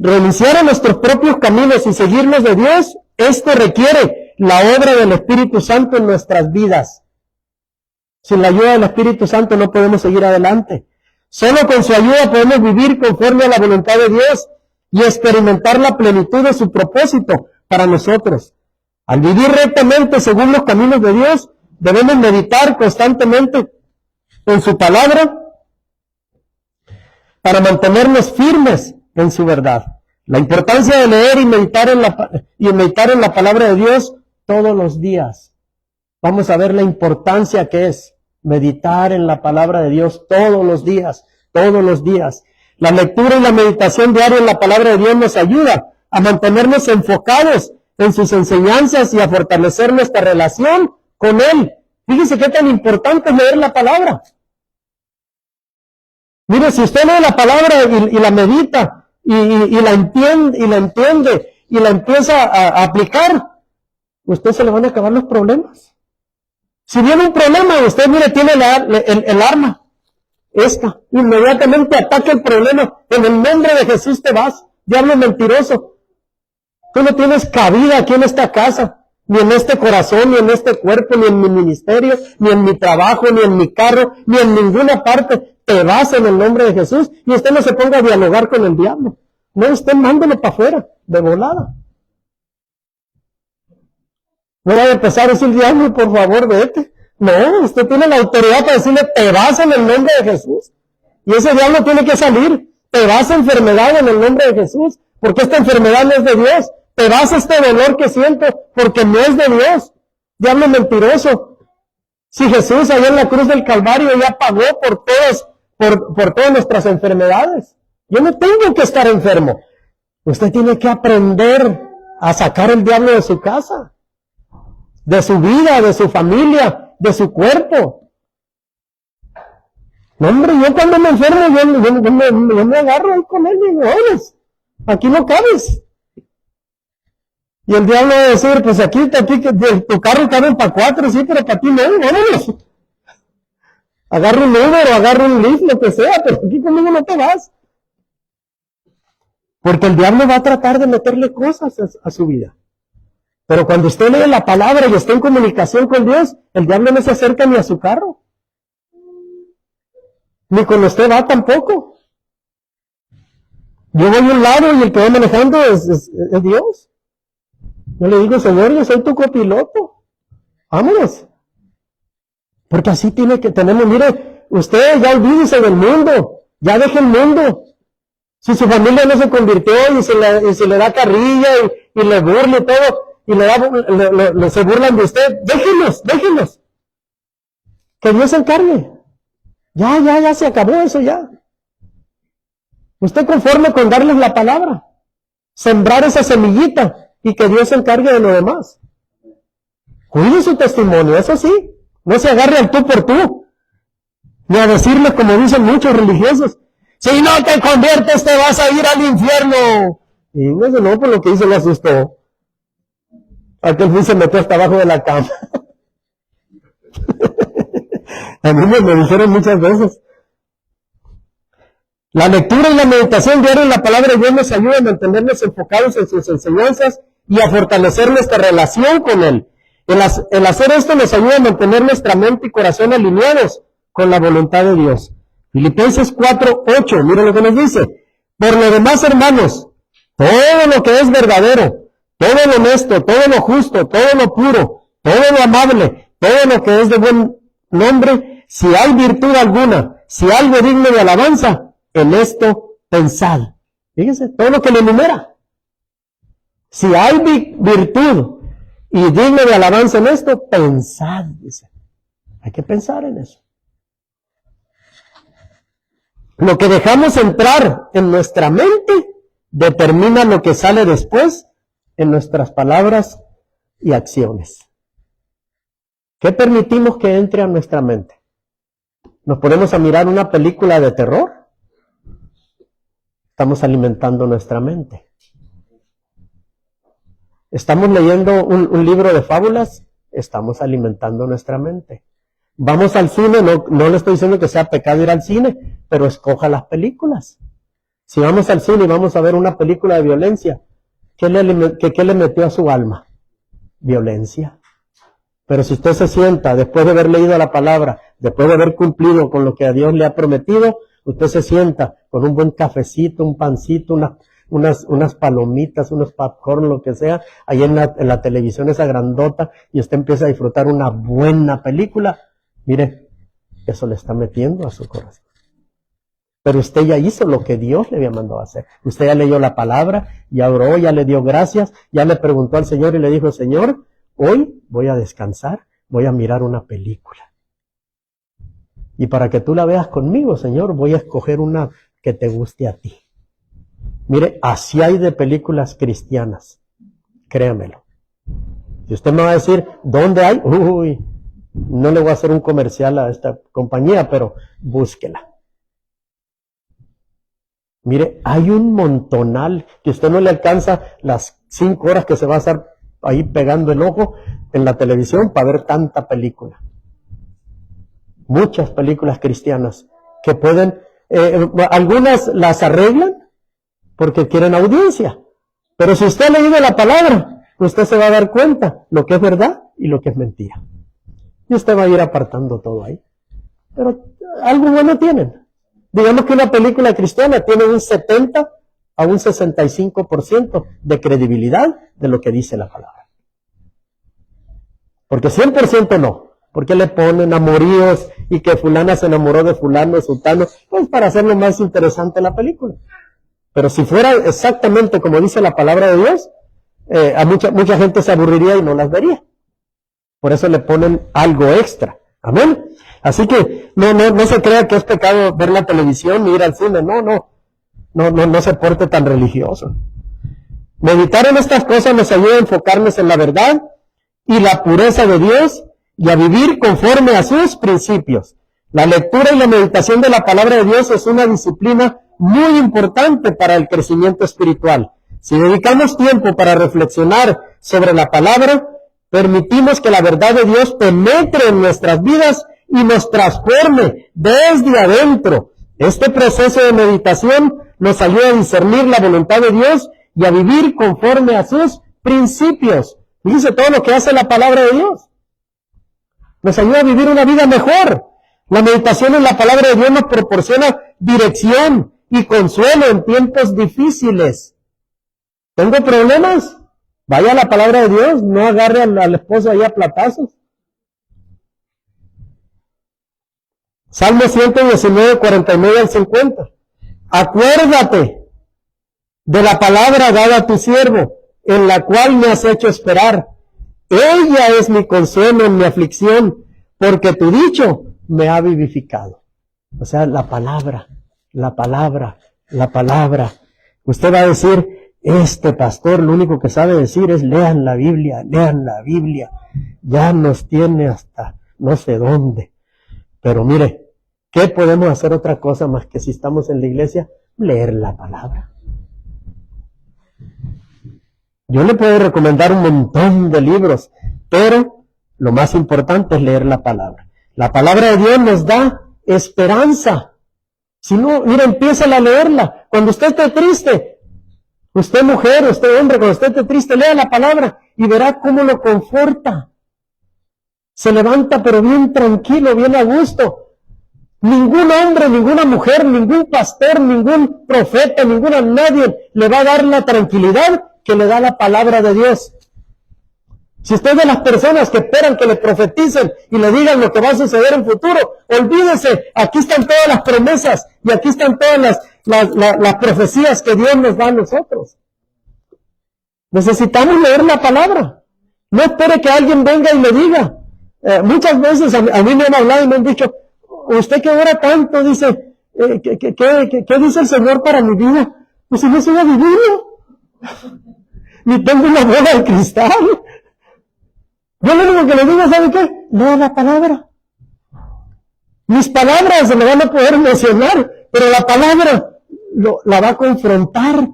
Renunciar a nuestros propios caminos y seguirnos de Dios, esto requiere la obra del Espíritu Santo en nuestras vidas. Sin la ayuda del Espíritu Santo no podemos seguir adelante. Solo con su ayuda podemos vivir conforme a la voluntad de Dios y experimentar la plenitud de su propósito para nosotros. Al vivir rectamente según los caminos de Dios, debemos meditar constantemente en su palabra para mantenernos firmes en su verdad. La importancia de leer y meditar en la palabra de Dios todos los días. Vamos a ver la importancia que es meditar en la palabra de Dios todos los días. La lectura y la meditación diaria en la palabra de Dios nos ayuda a mantenernos enfocados en sus enseñanzas y a fortalecer nuestra relación con Él. Fíjese qué tan importante es leer la palabra. Mire, si usted lee la palabra y la medita y la entiende y la empieza a aplicar, usted se le van a acabar los problemas. Si viene un problema, usted mire, tiene el arma, inmediatamente ataca el problema. En el nombre de Jesús te vas, diablo mentiroso. Tú no tienes cabida aquí en esta casa, ni en este corazón, ni en este cuerpo, ni en mi ministerio, ni en mi trabajo, ni en mi carro, ni en ninguna parte. Te vas en el nombre de Jesús y usted no se ponga a dialogar con el diablo. No, usted mándelo para afuera, de volada. No va a empezar a decir, diablo, por favor, vete. No, usted tiene la autoridad para decirle, te vas en el nombre de Jesús. Y ese diablo tiene que salir. Te vas a enfermedad en el nombre de Jesús, porque esta enfermedad no es de Dios. Te vas a este dolor que siento, porque no es de Dios. Diablo mentiroso. Si Jesús allá en la cruz del Calvario ya pagó por todas nuestras enfermedades. Yo no tengo que estar enfermo. Usted tiene que aprender a sacar el diablo de su casa, de su vida, de su familia, de su cuerpo. No, hombre, yo cuando me enfermo, yo me agarro ahí con él y digo, oye, aquí no cabes. Y el diablo va a decir, pues aquí tu carro cabe para 4, sí, pero para ti no, vámonos. Agarra un Uber o agarra un Lyft, lo que sea, pero aquí conmigo no te vas. Porque el diablo va a tratar de meterle cosas a su vida. Pero cuando usted lee la palabra y está en comunicación con Dios, el diablo no se acerca ni a su carro. Ni cuando usted va tampoco. Yo voy a un lado y el que va manejando es Dios. Yo le digo, Señor, yo soy tu copiloto. Vámonos. Porque así tenemos, mire, usted ya olvídese del mundo. Ya deje el mundo. Si su familia no se convirtió y se le da carrilla y le burla y todo, y se burlan de usted, déjenlos. Que Dios se encargue. Ya se acabó eso ya. Usted conforme con darles la palabra, sembrar esa semillita y que Dios se encargue de lo demás. Cuide su testimonio, eso sí. No se agarre al tú por tú. Ni a decirles como dicen muchos religiosos, si no te conviertes te vas a ir al infierno. Y no, por lo que hizo le asustó. Aquel fui se metió hasta abajo de la cama. A mí me dijeron muchas veces. La lectura y la meditación diaria en la palabra de Dios nos ayuda a mantenernos enfocados en sus enseñanzas y a fortalecer nuestra relación con Él. El hacer esto nos ayuda a mantener nuestra mente y corazón alineados con la voluntad de Dios. Filipenses 4:8, mire lo que nos dice. Por lo demás, hermanos, todo lo que es verdadero, todo lo honesto, todo lo justo, todo lo puro, todo lo amable, todo lo que es de buen nombre, si hay virtud alguna, si algo digno de alabanza, en esto pensad. Fíjense, todo lo que le enumera. Si hay virtud y digno de alabanza en esto, pensad, dice. Hay que pensar en eso. Lo que dejamos entrar en nuestra mente determina lo que sale después en nuestras palabras y acciones. ¿Qué permitimos que entre a nuestra mente? ¿Nos ponemos a mirar una película de terror? Estamos alimentando nuestra mente. ¿Estamos leyendo un libro de fábulas? Estamos alimentando nuestra mente. Vamos al cine, no le estoy diciendo que sea pecado ir al cine, pero escoja las películas. Si vamos al cine y vamos a ver una película de violencia, ¿qué le metió a su alma? Violencia. Pero si usted se sienta, después de haber leído la palabra, después de haber cumplido con lo que a Dios le ha prometido, usted se sienta con un buen cafecito, un pancito, unas palomitas, unos popcorn, lo que sea, ahí en la televisión esa grandota, y usted empieza a disfrutar una buena película. Mire, eso le está metiendo a su corazón. Pero usted ya hizo lo que Dios le había mandado a hacer. Usted ya leyó la palabra, ya oró, ya le dio gracias, ya le preguntó al Señor y le dijo, Señor, hoy voy a descansar, voy a mirar una película. Y para que tú la veas conmigo, Señor, voy a escoger una que te guste a ti. Mire, así hay de películas cristianas. Créamelo. Si usted me va a decir, ¿dónde hay? Uy, no le voy a hacer un comercial a esta compañía, pero búsquela. Mire, hay un montonal que usted no le alcanza las 5 horas que se va a estar ahí pegando el ojo en la televisión para ver tanta película. Muchas películas cristianas que pueden, algunas las arreglan porque quieren audiencia. Pero si usted ha leído la palabra, usted se va a dar cuenta lo que es verdad y lo que es mentira. Y usted va a ir apartando todo ahí. Pero algo bueno tienen. Digamos que una película cristiana tiene un 70 a un 65% de credibilidad de lo que dice la palabra. Porque 100% no. Porque le ponen amoríos y que fulana se enamoró de fulano, sultano, pues para hacerlo más interesante la película. Pero si fuera exactamente como dice la palabra de Dios, a mucha gente se aburriría y no las vería. Por eso le ponen algo extra. Amén. Así que no se crea que es pecado ver la televisión ni ir al cine. No se porte tan religioso. Meditar en estas cosas nos ayuda a enfocarnos en la verdad y la pureza de Dios y a vivir conforme a sus principios. La lectura y la meditación de la palabra de Dios es una disciplina muy importante para el crecimiento espiritual. Si dedicamos tiempo para reflexionar sobre la palabra, permitimos que la verdad de Dios penetre en nuestras vidas y nos transforme desde adentro. Este proceso de meditación nos ayuda a discernir la voluntad de Dios y a vivir conforme a sus principios. Fíjese todo lo que hace la palabra de Dios. Nos ayuda a vivir una vida mejor. La meditación en la palabra de Dios nos proporciona dirección y consuelo en tiempos difíciles. ¿Tengo problemas? Vaya a la palabra de Dios, no agarre al esposo ahí a platazos. Salmo 119, 49 al 50. Acuérdate de la palabra dada a tu siervo, en la cual me has hecho esperar. Ella es mi consuelo en mi aflicción, porque tu dicho me ha vivificado. O sea, la palabra. Usted va a decir, este pastor lo único que sabe decir es lean la Biblia. Ya nos tiene hasta no sé dónde. Pero mire, ¿qué podemos hacer otra cosa más que si estamos en la iglesia? Leer la palabra. Yo le puedo recomendar un montón de libros, pero lo más importante es leer la palabra. La palabra de Dios nos da esperanza. Si no, mira, empieza a leerla. Cuando usted esté triste, usted mujer, usted hombre, cuando usted esté triste, lea la palabra y verá cómo lo conforta. Se levanta pero bien tranquilo, bien a gusto. Ningún hombre, ninguna mujer, ningún pastor, ningún profeta, nadie le va a dar la tranquilidad que le da la palabra de Dios. Si usted es de las personas que esperan que le profeticen y le digan lo que va a suceder en futuro, olvídese, aquí están todas las promesas y aquí están todas las profecías que Dios nos da a nosotros. Necesitamos leer la palabra. No espere que alguien venga y le diga. Muchas veces a mí me han hablado y me han dicho, usted que ora tanto, dice, ¿qué dice el Señor para mi vida? Pues si no soy adivino, ni tengo una bola de cristal. Yo lo único que le digo, ¿sabe qué? Lea la palabra. Mis palabras se me van a poder emocionar, pero la palabra la va a confrontar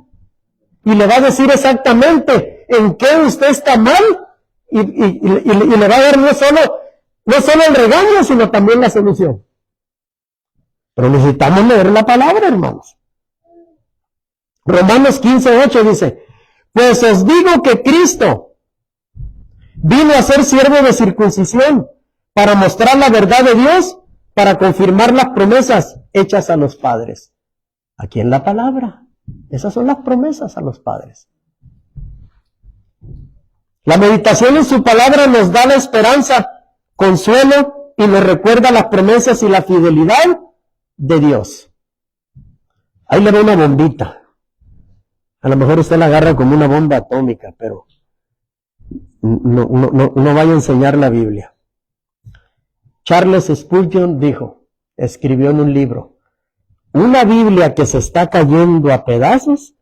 y le va a decir exactamente en qué usted está mal y le va a dar no solo el regaño, sino también la solución. Pero necesitamos leer la palabra, hermanos. Romanos 15:8 dice, pues os digo que Cristo vino a ser siervo de circuncisión para mostrar la verdad de Dios, para confirmar las promesas hechas a los padres. Aquí en la palabra. Esas son las promesas a los padres. La meditación en su palabra nos da la esperanza, consuelo y nos recuerda las promesas y la fidelidad de Dios. Ahí le doy una bombita. A lo mejor usted la agarra como una bomba atómica, pero no vaya a enseñar la Biblia. Charles Spurgeon escribió en un libro, una Biblia que se está cayendo a pedazos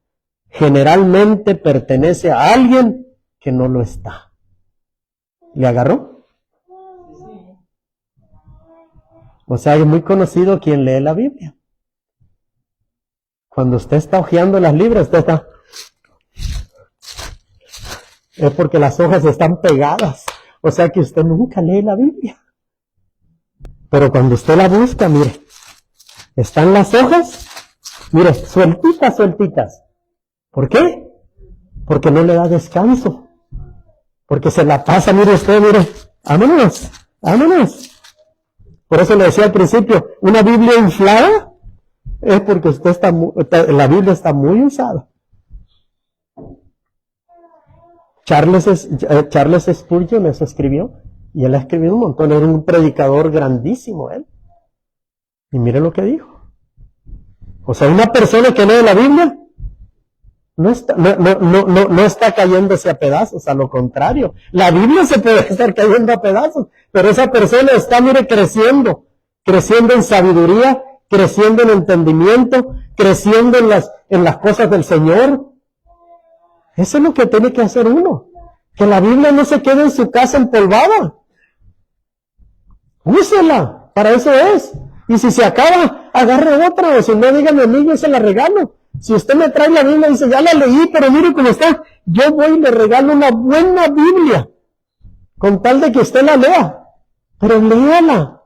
generalmente pertenece a alguien que no lo está. ¿Le agarró? O sea, es muy conocido quien lee la Biblia. Cuando usted está hojeando las libras, es porque las hojas están pegadas. O sea que usted nunca lee la Biblia. Pero cuando usted la busca, mire, están las hojas, mire, sueltitas. ¿Por qué? Porque no le da descanso. Porque se la pasa, mire, vámonos. Por eso le decía al principio, una Biblia inflada es porque la Biblia está muy usada. Charles Spurgeon eso escribió, y él ha escribido un montón, era un predicador grandísimo él. Y mire lo que dijo. O sea, una persona que lee la Biblia no está cayéndose a pedazos, a lo contrario. La Biblia se puede estar cayendo a pedazos, pero esa persona está, mire, creciendo en sabiduría, creciendo en entendimiento, creciendo en las cosas del Señor. Eso es lo que tiene que hacer uno. Que la Biblia no se quede en su casa empolvada. Úsela, para eso es. Y si se acaba, agarre otra, o si no, dígame a mí, yo se la regalo. Si usted me trae la Biblia y dice, ya la leí, pero mire cómo está, yo voy y le regalo una buena Biblia, con tal de que usted la lea. Pero léala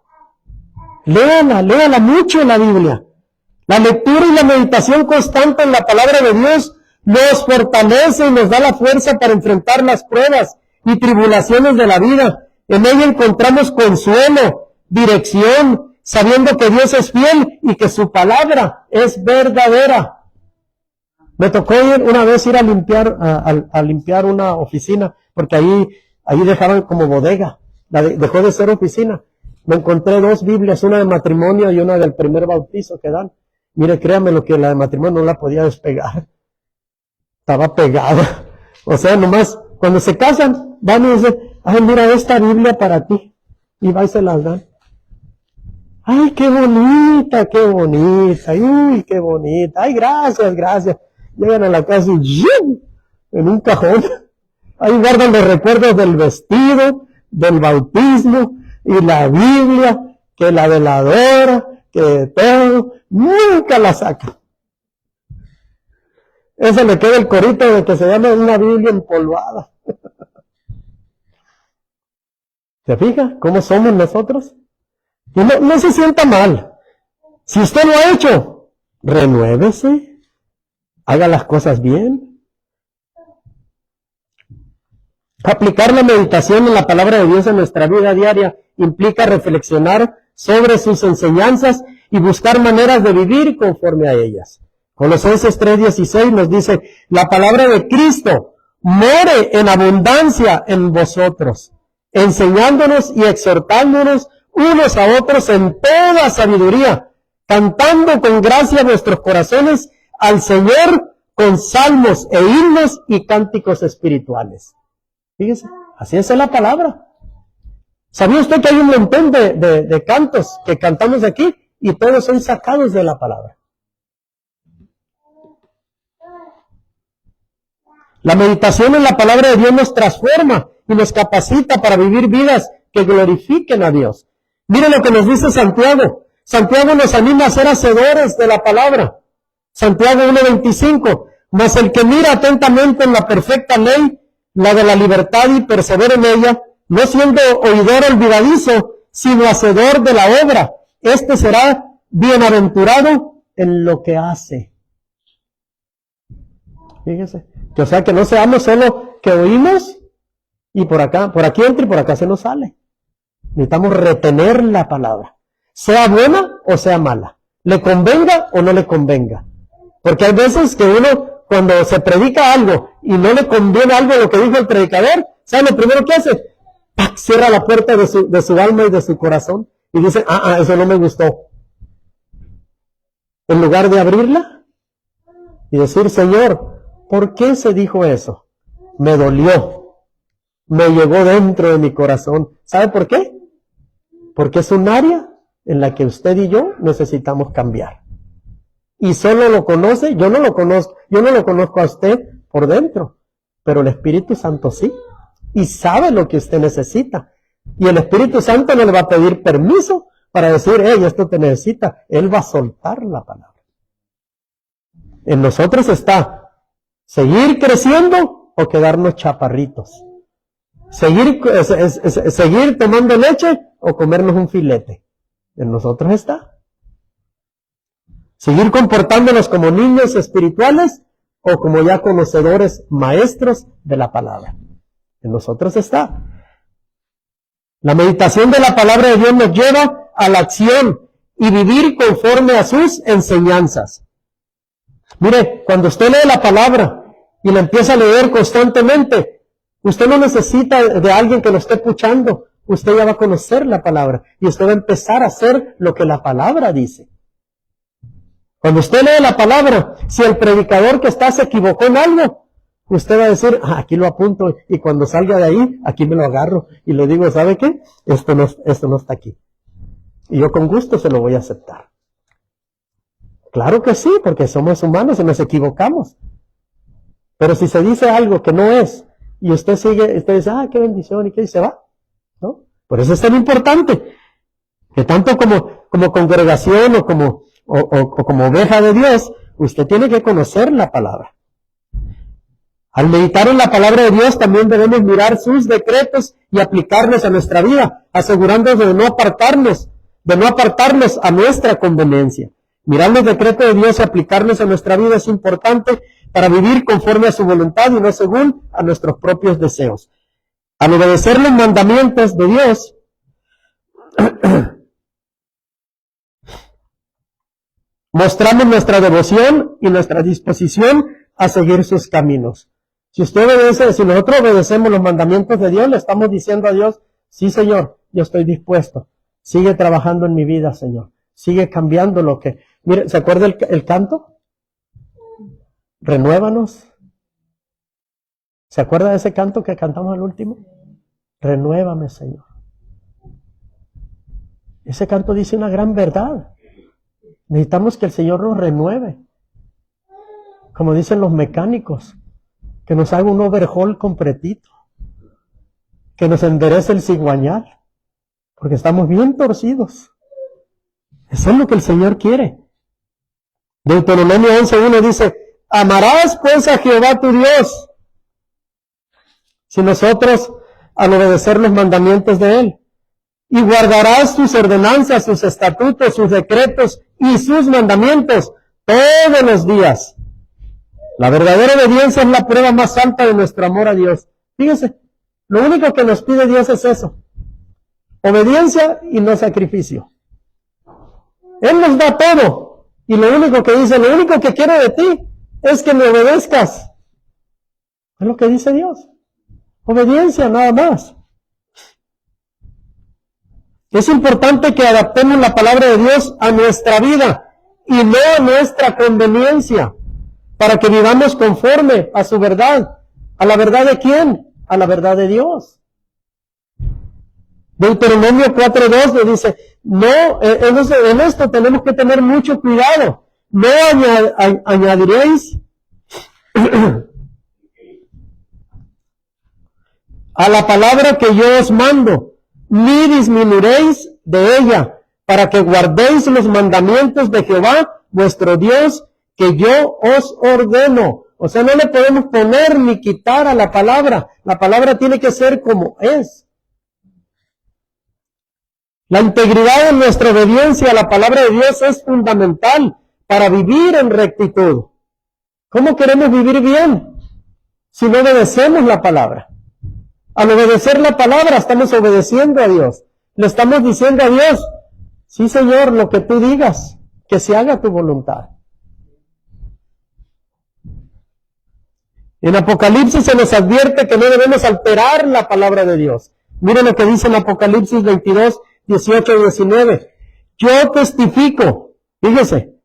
mucho la Biblia. La lectura y la meditación constante en la palabra de Dios nos fortalece y nos da la fuerza para enfrentar las pruebas y tribulaciones de la vida. En ella encontramos consuelo, dirección, sabiendo que Dios es fiel y que su palabra es verdadera. Me tocó una vez ir a limpiar una oficina, porque ahí dejaban como bodega, dejó de ser oficina. Me encontré 2 Biblias, una de matrimonio y una del primer bautizo que dan. Mire, créame lo que la de matrimonio no la podía despegar. Estaba pegada. O sea, nomás, cuando se casan, van y dicen, ay, mira esta Biblia para ti. Y va y se las dan. Ay, qué bonita, qué bonita. Uy, qué bonita. Ay, gracias, gracias. Llegan a la casa y ¡yum! En un cajón. Ahí guardan los recuerdos del vestido, del bautismo y la Biblia, que la veladora, que de todo. Nunca la saca. Eso le queda el corito de que se llama una Biblia empolvada. ¿Se fija cómo somos nosotros? Y no se sienta mal. Si usted lo ha hecho, renuévese, haga las cosas bien. Aplicar la meditación en la palabra de Dios en nuestra vida diaria implica reflexionar sobre sus enseñanzas y buscar maneras de vivir conforme a ellas. Colosenses 3:16 nos dice, la palabra de Cristo more en abundancia en vosotros, enseñándonos y exhortándonos unos a otros en toda sabiduría, cantando con gracia vuestros corazones al Señor con salmos e himnos y cánticos espirituales. Fíjese, así es la palabra. ¿Sabía usted que hay un montón de cantos que cantamos aquí y todos son sacados de la palabra? La meditación en la palabra de Dios nos transforma y nos capacita para vivir vidas que glorifiquen a Dios. Miren lo que nos dice Santiago. Santiago nos anima a ser hacedores de la palabra. Santiago 1:25. Mas el que mira atentamente en la perfecta ley, la de la libertad, y persevera en ella, no siendo oidor olvidadizo, sino hacedor de la obra, este será bienaventurado en lo que hace. Fíjese. O sea, que no seamos solo que oímos y por aquí entra y por acá se nos sale. Necesitamos retener la palabra, sea buena o sea mala, le convenga o no le convenga. Porque hay veces que uno, cuando se predica algo y no le conviene algo lo que dijo el predicador, ¿sabe lo primero que hace? ¡Pac! Cierra la puerta de su alma y de su corazón y dice, eso no me gustó. En lugar de abrirla y decir, Señor, ¿por qué se dijo eso? Me dolió, me llegó dentro de mi corazón. ¿Sabe por qué? Porque es un área en la que usted y yo necesitamos cambiar. Y solo lo conoce, yo no lo conozco a usted por dentro, pero el Espíritu Santo sí, y sabe lo que usted necesita. Y el Espíritu Santo no le va a pedir permiso para decir, hey, esto te necesita. Él va a soltar la palabra. En nosotros está seguir creciendo o quedarnos chaparritos. Seguir tomando leche o comernos un filete. En nosotros está. Seguir comportándonos como niños espirituales o como ya conocedores maestros de la palabra. En nosotros está. La meditación de la palabra de Dios nos lleva a la acción y vivir conforme a sus enseñanzas. Mire, cuando usted lee la palabra y la empieza a leer constantemente, usted no necesita de alguien que lo esté puchando. Usted ya va a conocer la palabra y usted va a empezar a hacer lo que la palabra dice. Cuando usted lee la palabra, si el predicador que está se equivocó en algo, usted va a decir, aquí lo apunto, y cuando salga de ahí, aquí me lo agarro y le digo, ¿sabe qué? Esto no está aquí. Y yo con gusto se lo voy a aceptar. Claro que sí, porque somos humanos y nos equivocamos. Pero si se dice algo que no es, y usted sigue, usted dice, qué bendición, y qué, y se va, ¿no? Por eso es tan importante que tanto como congregación o como oveja de Dios, usted tiene que conocer la palabra. Al meditar en la palabra de Dios también debemos mirar sus decretos y aplicarlos a nuestra vida, asegurándonos de no apartarnos a nuestra conveniencia. Mirar los decretos de Dios y aplicarlos a nuestra vida es importante para vivir conforme a su voluntad y no según a nuestros propios deseos. Al obedecer los mandamientos de Dios, mostramos nuestra devoción y nuestra disposición a seguir sus caminos. Si nosotros obedecemos los mandamientos de Dios, le estamos diciendo a Dios, sí, Señor, yo estoy dispuesto. Sigue trabajando en mi vida, Señor. Sigue cambiando lo que... Mire, ¿se acuerda el canto? Renuévanos. ¿Se acuerda de ese canto que cantamos al último? Renuévame, Señor. Ese canto dice una gran verdad. Necesitamos que el Señor nos renueve. Como dicen los mecánicos, que nos haga un overhaul completito. Que nos enderece el cigüeñal. Porque estamos bien torcidos. Eso es lo que el Señor quiere. Deuteronomio 11:1 dice, amarás pues a Jehová tu Dios. Si nosotros, al obedecer los mandamientos de Él, y guardarás sus ordenanzas, sus estatutos, sus decretos y sus mandamientos todos los días. La verdadera obediencia es la prueba más alta de nuestro amor a Dios. Fíjese, lo único que nos pide Dios es eso. Obediencia y no sacrificio. Él nos da todo. Y lo único que dice, lo único que quiero de ti es que me obedezcas. Es lo que dice Dios. Obediencia, nada más. Es importante que adaptemos la palabra de Dios a nuestra vida y no a nuestra conveniencia, para que vivamos conforme a su verdad. ¿A la verdad de quién? A la verdad de Dios. Deuteronomio 4:2 le dice, no, en esto tenemos que tener mucho cuidado. No añadiréis a la palabra que yo os mando, ni disminuiréis de ella, para que guardéis los mandamientos de Jehová, vuestro Dios, que yo os ordeno. O sea, no le podemos poner ni quitar a la palabra. La palabra tiene que ser como es. La integridad de nuestra obediencia a la palabra de Dios es fundamental para vivir en rectitud. ¿Cómo queremos vivir bien si no obedecemos la palabra? Al obedecer la palabra estamos obedeciendo a Dios. Le estamos diciendo a Dios, sí, Señor, lo que tú digas, que se haga tu voluntad. En Apocalipsis se nos advierte que no debemos alterar la palabra de Dios. Miren lo que dice en Apocalipsis 22, 18 y 19. Yo testifico, fíjese,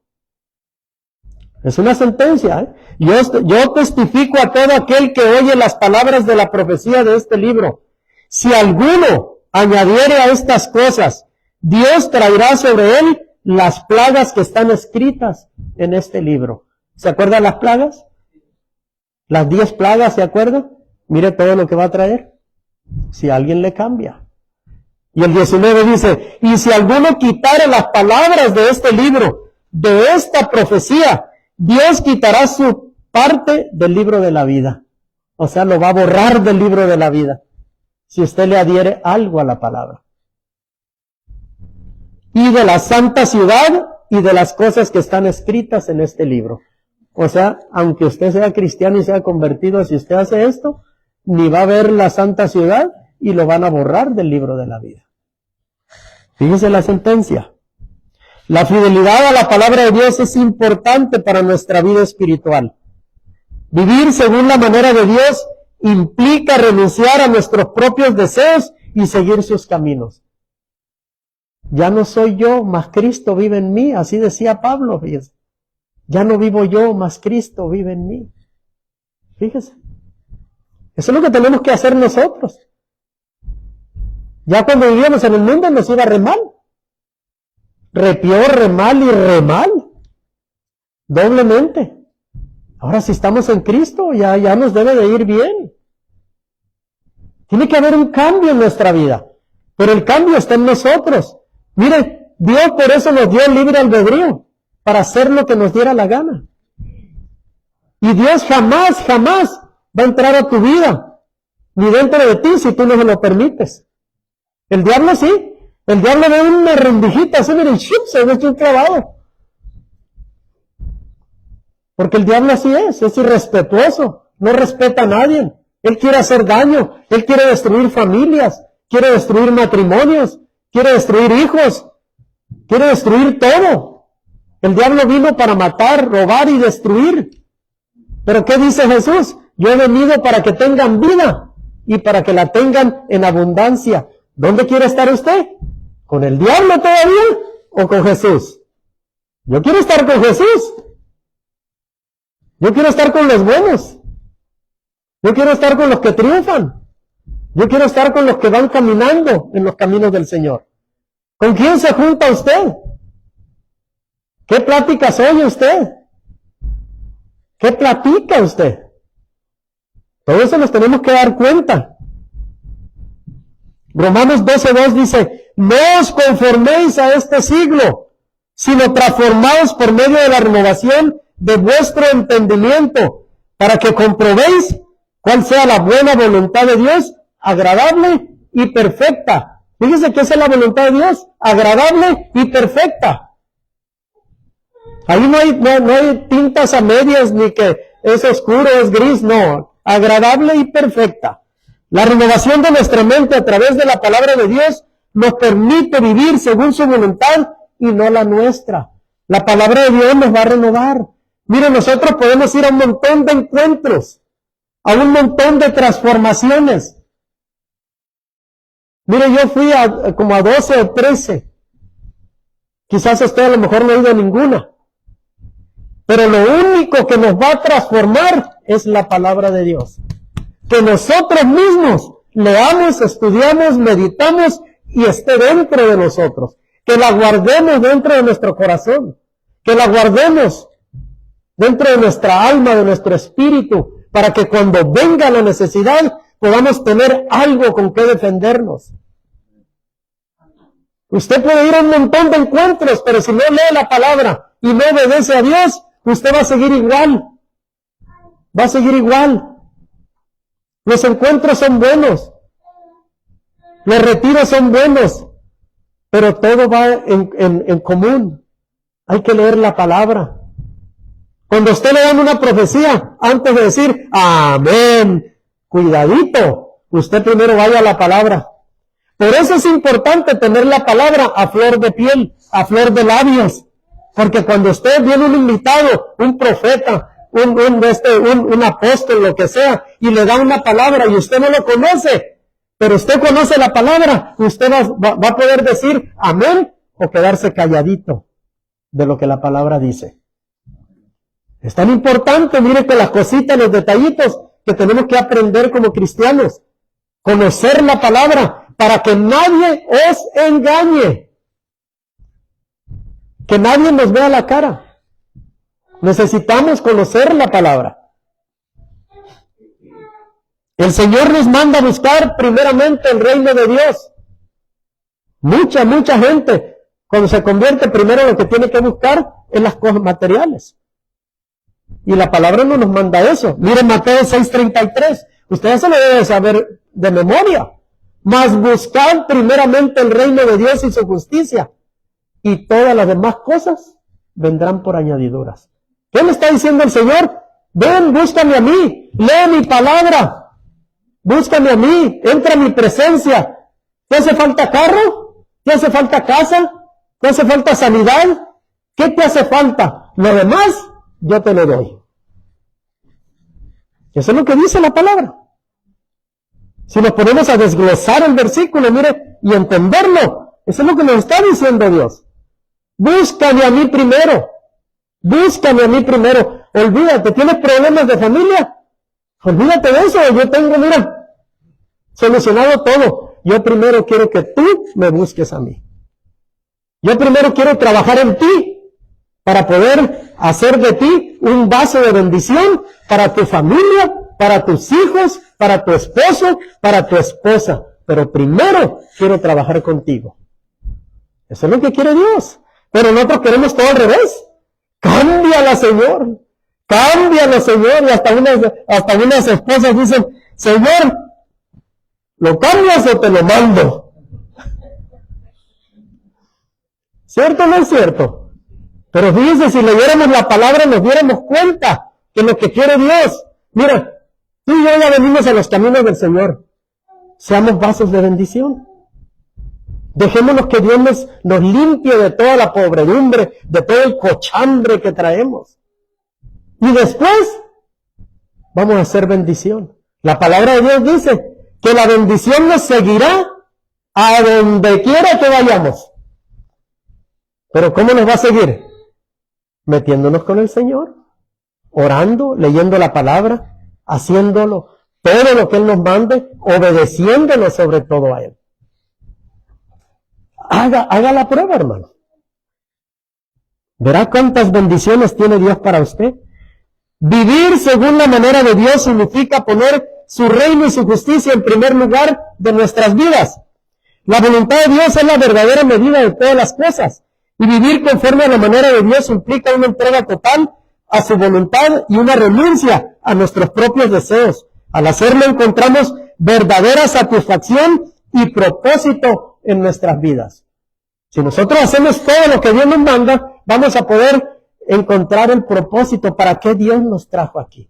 es una sentencia, ¿eh? Yo testifico a todo aquel que oye las palabras de la profecía de este libro. Si alguno añadiere a estas cosas, Dios traerá sobre él las plagas que están escritas en este libro. ¿Se acuerdan las plagas? Las 10 plagas, ¿se acuerdan? Mire todo lo que va a traer. Si alguien le cambia. Y el 19 dice, y si alguno quitare las palabras de este libro, de esta profecía, Dios quitará su parte del libro de la vida. O sea, lo va a borrar del libro de la vida. Si usted le adhiere algo a la palabra. Y de la santa ciudad y de las cosas que están escritas en este libro. O sea, aunque usted sea cristiano y sea convertido, si usted hace esto, ni va a ver la santa ciudad y lo van a borrar del libro de la vida. Fíjese la sentencia. La fidelidad a la palabra de Dios es importante para nuestra vida espiritual. Vivir según la manera de Dios implica renunciar a nuestros propios deseos y seguir sus caminos. Ya no soy yo, mas Cristo vive en mí, así decía Pablo, fíjese. Ya no vivo yo, mas Cristo vive en mí. Fíjese. Eso es lo que tenemos que hacer nosotros. Ya cuando vivíamos en el mundo nos iba re mal. Re peor, re mal y re mal. Doblemente. Ahora si estamos en Cristo, ya nos debe de ir bien. Tiene que haber un cambio en nuestra vida. Pero el cambio está en nosotros. Mire, Dios por eso nos dio el libre albedrío. Para hacer lo que nos diera la gana. Y Dios jamás va a entrar a tu vida. Ni dentro de ti si tú no se lo permites. El diablo sí. El diablo ve una rendijita así, mira, se ve un clavado. Porque el diablo así es irrespetuoso, no respeta a nadie. Él quiere hacer daño, Él quiere destruir familias, quiere destruir matrimonios, quiere destruir hijos, quiere destruir todo. El diablo vino para matar, robar y destruir. Pero ¿qué dice Jesús? Yo he venido para que tengan vida y para que la tengan en abundancia. ¿Dónde quiere estar usted? ¿Con el diablo todavía o con Jesús? Yo quiero estar con Jesús. Yo quiero estar con los buenos. Yo quiero estar con los que triunfan. Yo quiero estar con los que van caminando en los caminos del Señor. ¿Con quién se junta usted? ¿Qué pláticas oye usted? ¿Qué platica usted? Todo eso nos tenemos que dar cuenta. Romanos 12:2 dice, no os conforméis a este siglo, sino transformaos por medio de la renovación de vuestro entendimiento, para que comprobéis cuál sea la buena voluntad de Dios, agradable y perfecta. Fíjese que esa es la voluntad de Dios, agradable y perfecta. Ahí no hay tintas a medias, ni que es oscuro, es gris, no. Agradable y perfecta. La renovación de nuestra mente a través de la palabra de Dios nos permite vivir según su voluntad y no la nuestra. La palabra de Dios nos va a renovar. Mire, nosotros podemos ir a un montón de encuentros, a un montón de transformaciones. Mire, yo fui como a 12 o 13. Quizás usted a lo mejor no ha ido a ninguna. Pero lo único que nos va a transformar es la palabra de Dios. Que nosotros mismos leamos, estudiamos, meditamos y esté dentro de nosotros. Que la guardemos dentro de nuestro corazón. Que la guardemos dentro de nuestra alma, de nuestro espíritu, para que cuando venga la necesidad podamos tener algo con que defendernos. Usted puede ir a un montón de encuentros, pero si no lee la palabra y no obedece a Dios, usted va a seguir igual. Va a seguir igual. Los encuentros son buenos. Los retiros son buenos. Pero todo va en común. Hay que leer la palabra. Cuando a usted le dan una profecía, antes de decir amén, cuidadito, usted primero vaya a la palabra. Por eso es importante tener la palabra a flor de piel, a flor de labios. Porque cuando usted viene un invitado, un profeta, un apóstol, lo que sea, y le da una palabra y usted no lo conoce, pero usted conoce la palabra, usted va a poder decir amén o quedarse calladito de lo que la palabra dice. Es tan importante, mire, que las cositas, los detallitos que tenemos que aprender como cristianos. Conocer la palabra para que nadie os engañe. Que nadie nos vea la cara. Necesitamos conocer la palabra. El Señor nos manda a buscar primeramente el reino de Dios. Mucha gente, cuando se convierte, primero lo que tiene que buscar es las cosas materiales. Y la palabra no nos manda eso. Miren Mateo 6:33. Ustedes se lo deben saber de memoria. Mas buscad primeramente el reino de Dios y su justicia, y todas las demás cosas vendrán por añadiduras. ¿Qué le está diciendo el Señor? Ven, búscame a mí, lee mi palabra, búscame a mí, entra a mi presencia. ¿Te hace falta carro? ¿Te hace falta casa? ¿Te hace falta sanidad? ¿Qué te hace falta? Lo demás, yo te lo doy. Eso es lo que dice la palabra. Si nos ponemos a desglosar el versículo, mire, y entenderlo, eso es lo que nos está diciendo Dios. Búscame a mí primero. Búscame a mí primero. Olvídate, ¿tienes problemas de familia? Olvídate de eso. Yo tengo, mira, solucionado todo. Yo primero quiero que tú me busques a mí. Yo primero quiero trabajar en ti para poder hacer de ti un vaso de bendición para tu familia, para tus hijos, para tu esposo, para tu esposa. Pero primero quiero trabajar contigo. Eso es lo que quiere Dios. Pero nosotros queremos todo al revés. Cámbiala, Señor. Cámbiala, Señor. Y hasta unas esposas dicen, Señor, ¿lo cambias o te lo mando? ¿Cierto o no es cierto? Pero fíjense, si leyéramos la palabra nos diéramos cuenta que lo que quiere Dios. Mira, Tú y yo ya venimos a los caminos del Señor. Seamos vasos de bendición. Dejémonos que Dios nos limpie de toda la podredumbre, de todo el cochambre que traemos. Y después vamos a hacer bendición. La palabra de Dios dice que la bendición nos seguirá a donde quiera que vayamos. Pero ¿cómo nos va a seguir? Metiéndonos con el Señor, orando, leyendo la palabra, haciéndolo, todo lo que Él nos mande, obedeciéndolo sobre todo a Él. Haga la prueba, hermano. Verá cuántas bendiciones tiene Dios para usted. Vivir según la manera de Dios significa poner su reino y su justicia en primer lugar de nuestras vidas. La voluntad de Dios es la verdadera medida de todas las cosas. Y vivir conforme a la manera de Dios implica una entrega total a su voluntad y una renuncia a nuestros propios deseos. Al hacerlo encontramos verdadera satisfacción y propósito en nuestras vidas. Si nosotros hacemos todo lo que Dios nos manda, vamos a poder encontrar el propósito para qué Dios nos trajo aquí.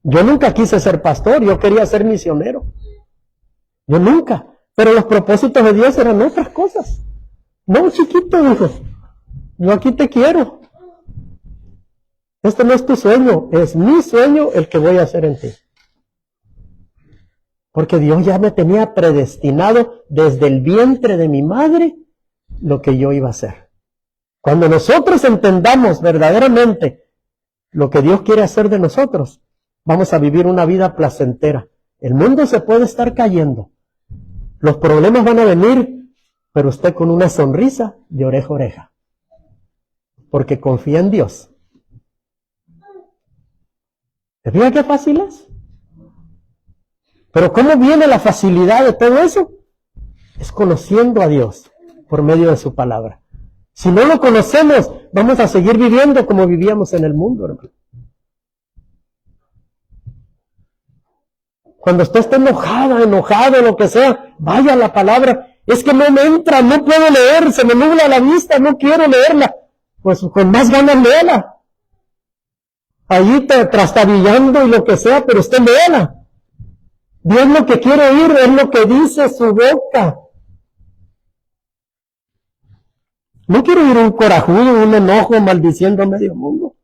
Yo nunca quise ser pastor, yo quería ser misionero. Yo nunca. Pero los propósitos de Dios eran otras cosas. No, chiquito, dijo, yo aquí te quiero. Este no es tu sueño, es mi sueño el que voy a hacer en ti. Porque Dios ya me tenía predestinado desde el vientre de mi madre lo que yo iba a hacer. Cuando nosotros entendamos verdaderamente lo que Dios quiere hacer de nosotros, vamos a vivir una vida placentera. El mundo se puede estar cayendo. Los problemas van a venir, pero usted con una sonrisa de oreja a oreja. Porque confía en Dios. ¿Te fijas qué fácil es? Pero ¿cómo viene la facilidad de todo eso? Es conociendo a Dios por medio de su palabra. Si no lo conocemos, vamos a seguir viviendo como vivíamos en el mundo, hermano. Cuando usted esté enojado, lo que sea, vaya a la palabra. Es que no me entra, no puedo leer, se me nubla la vista, no quiero leerla. Pues con más ganas léela. Allí trastabillando y lo que sea, pero usted léela. Dios lo que quiere oír es lo que dice su boca. No quiero oír un corajudo, un enojo maldiciendo a medio mundo.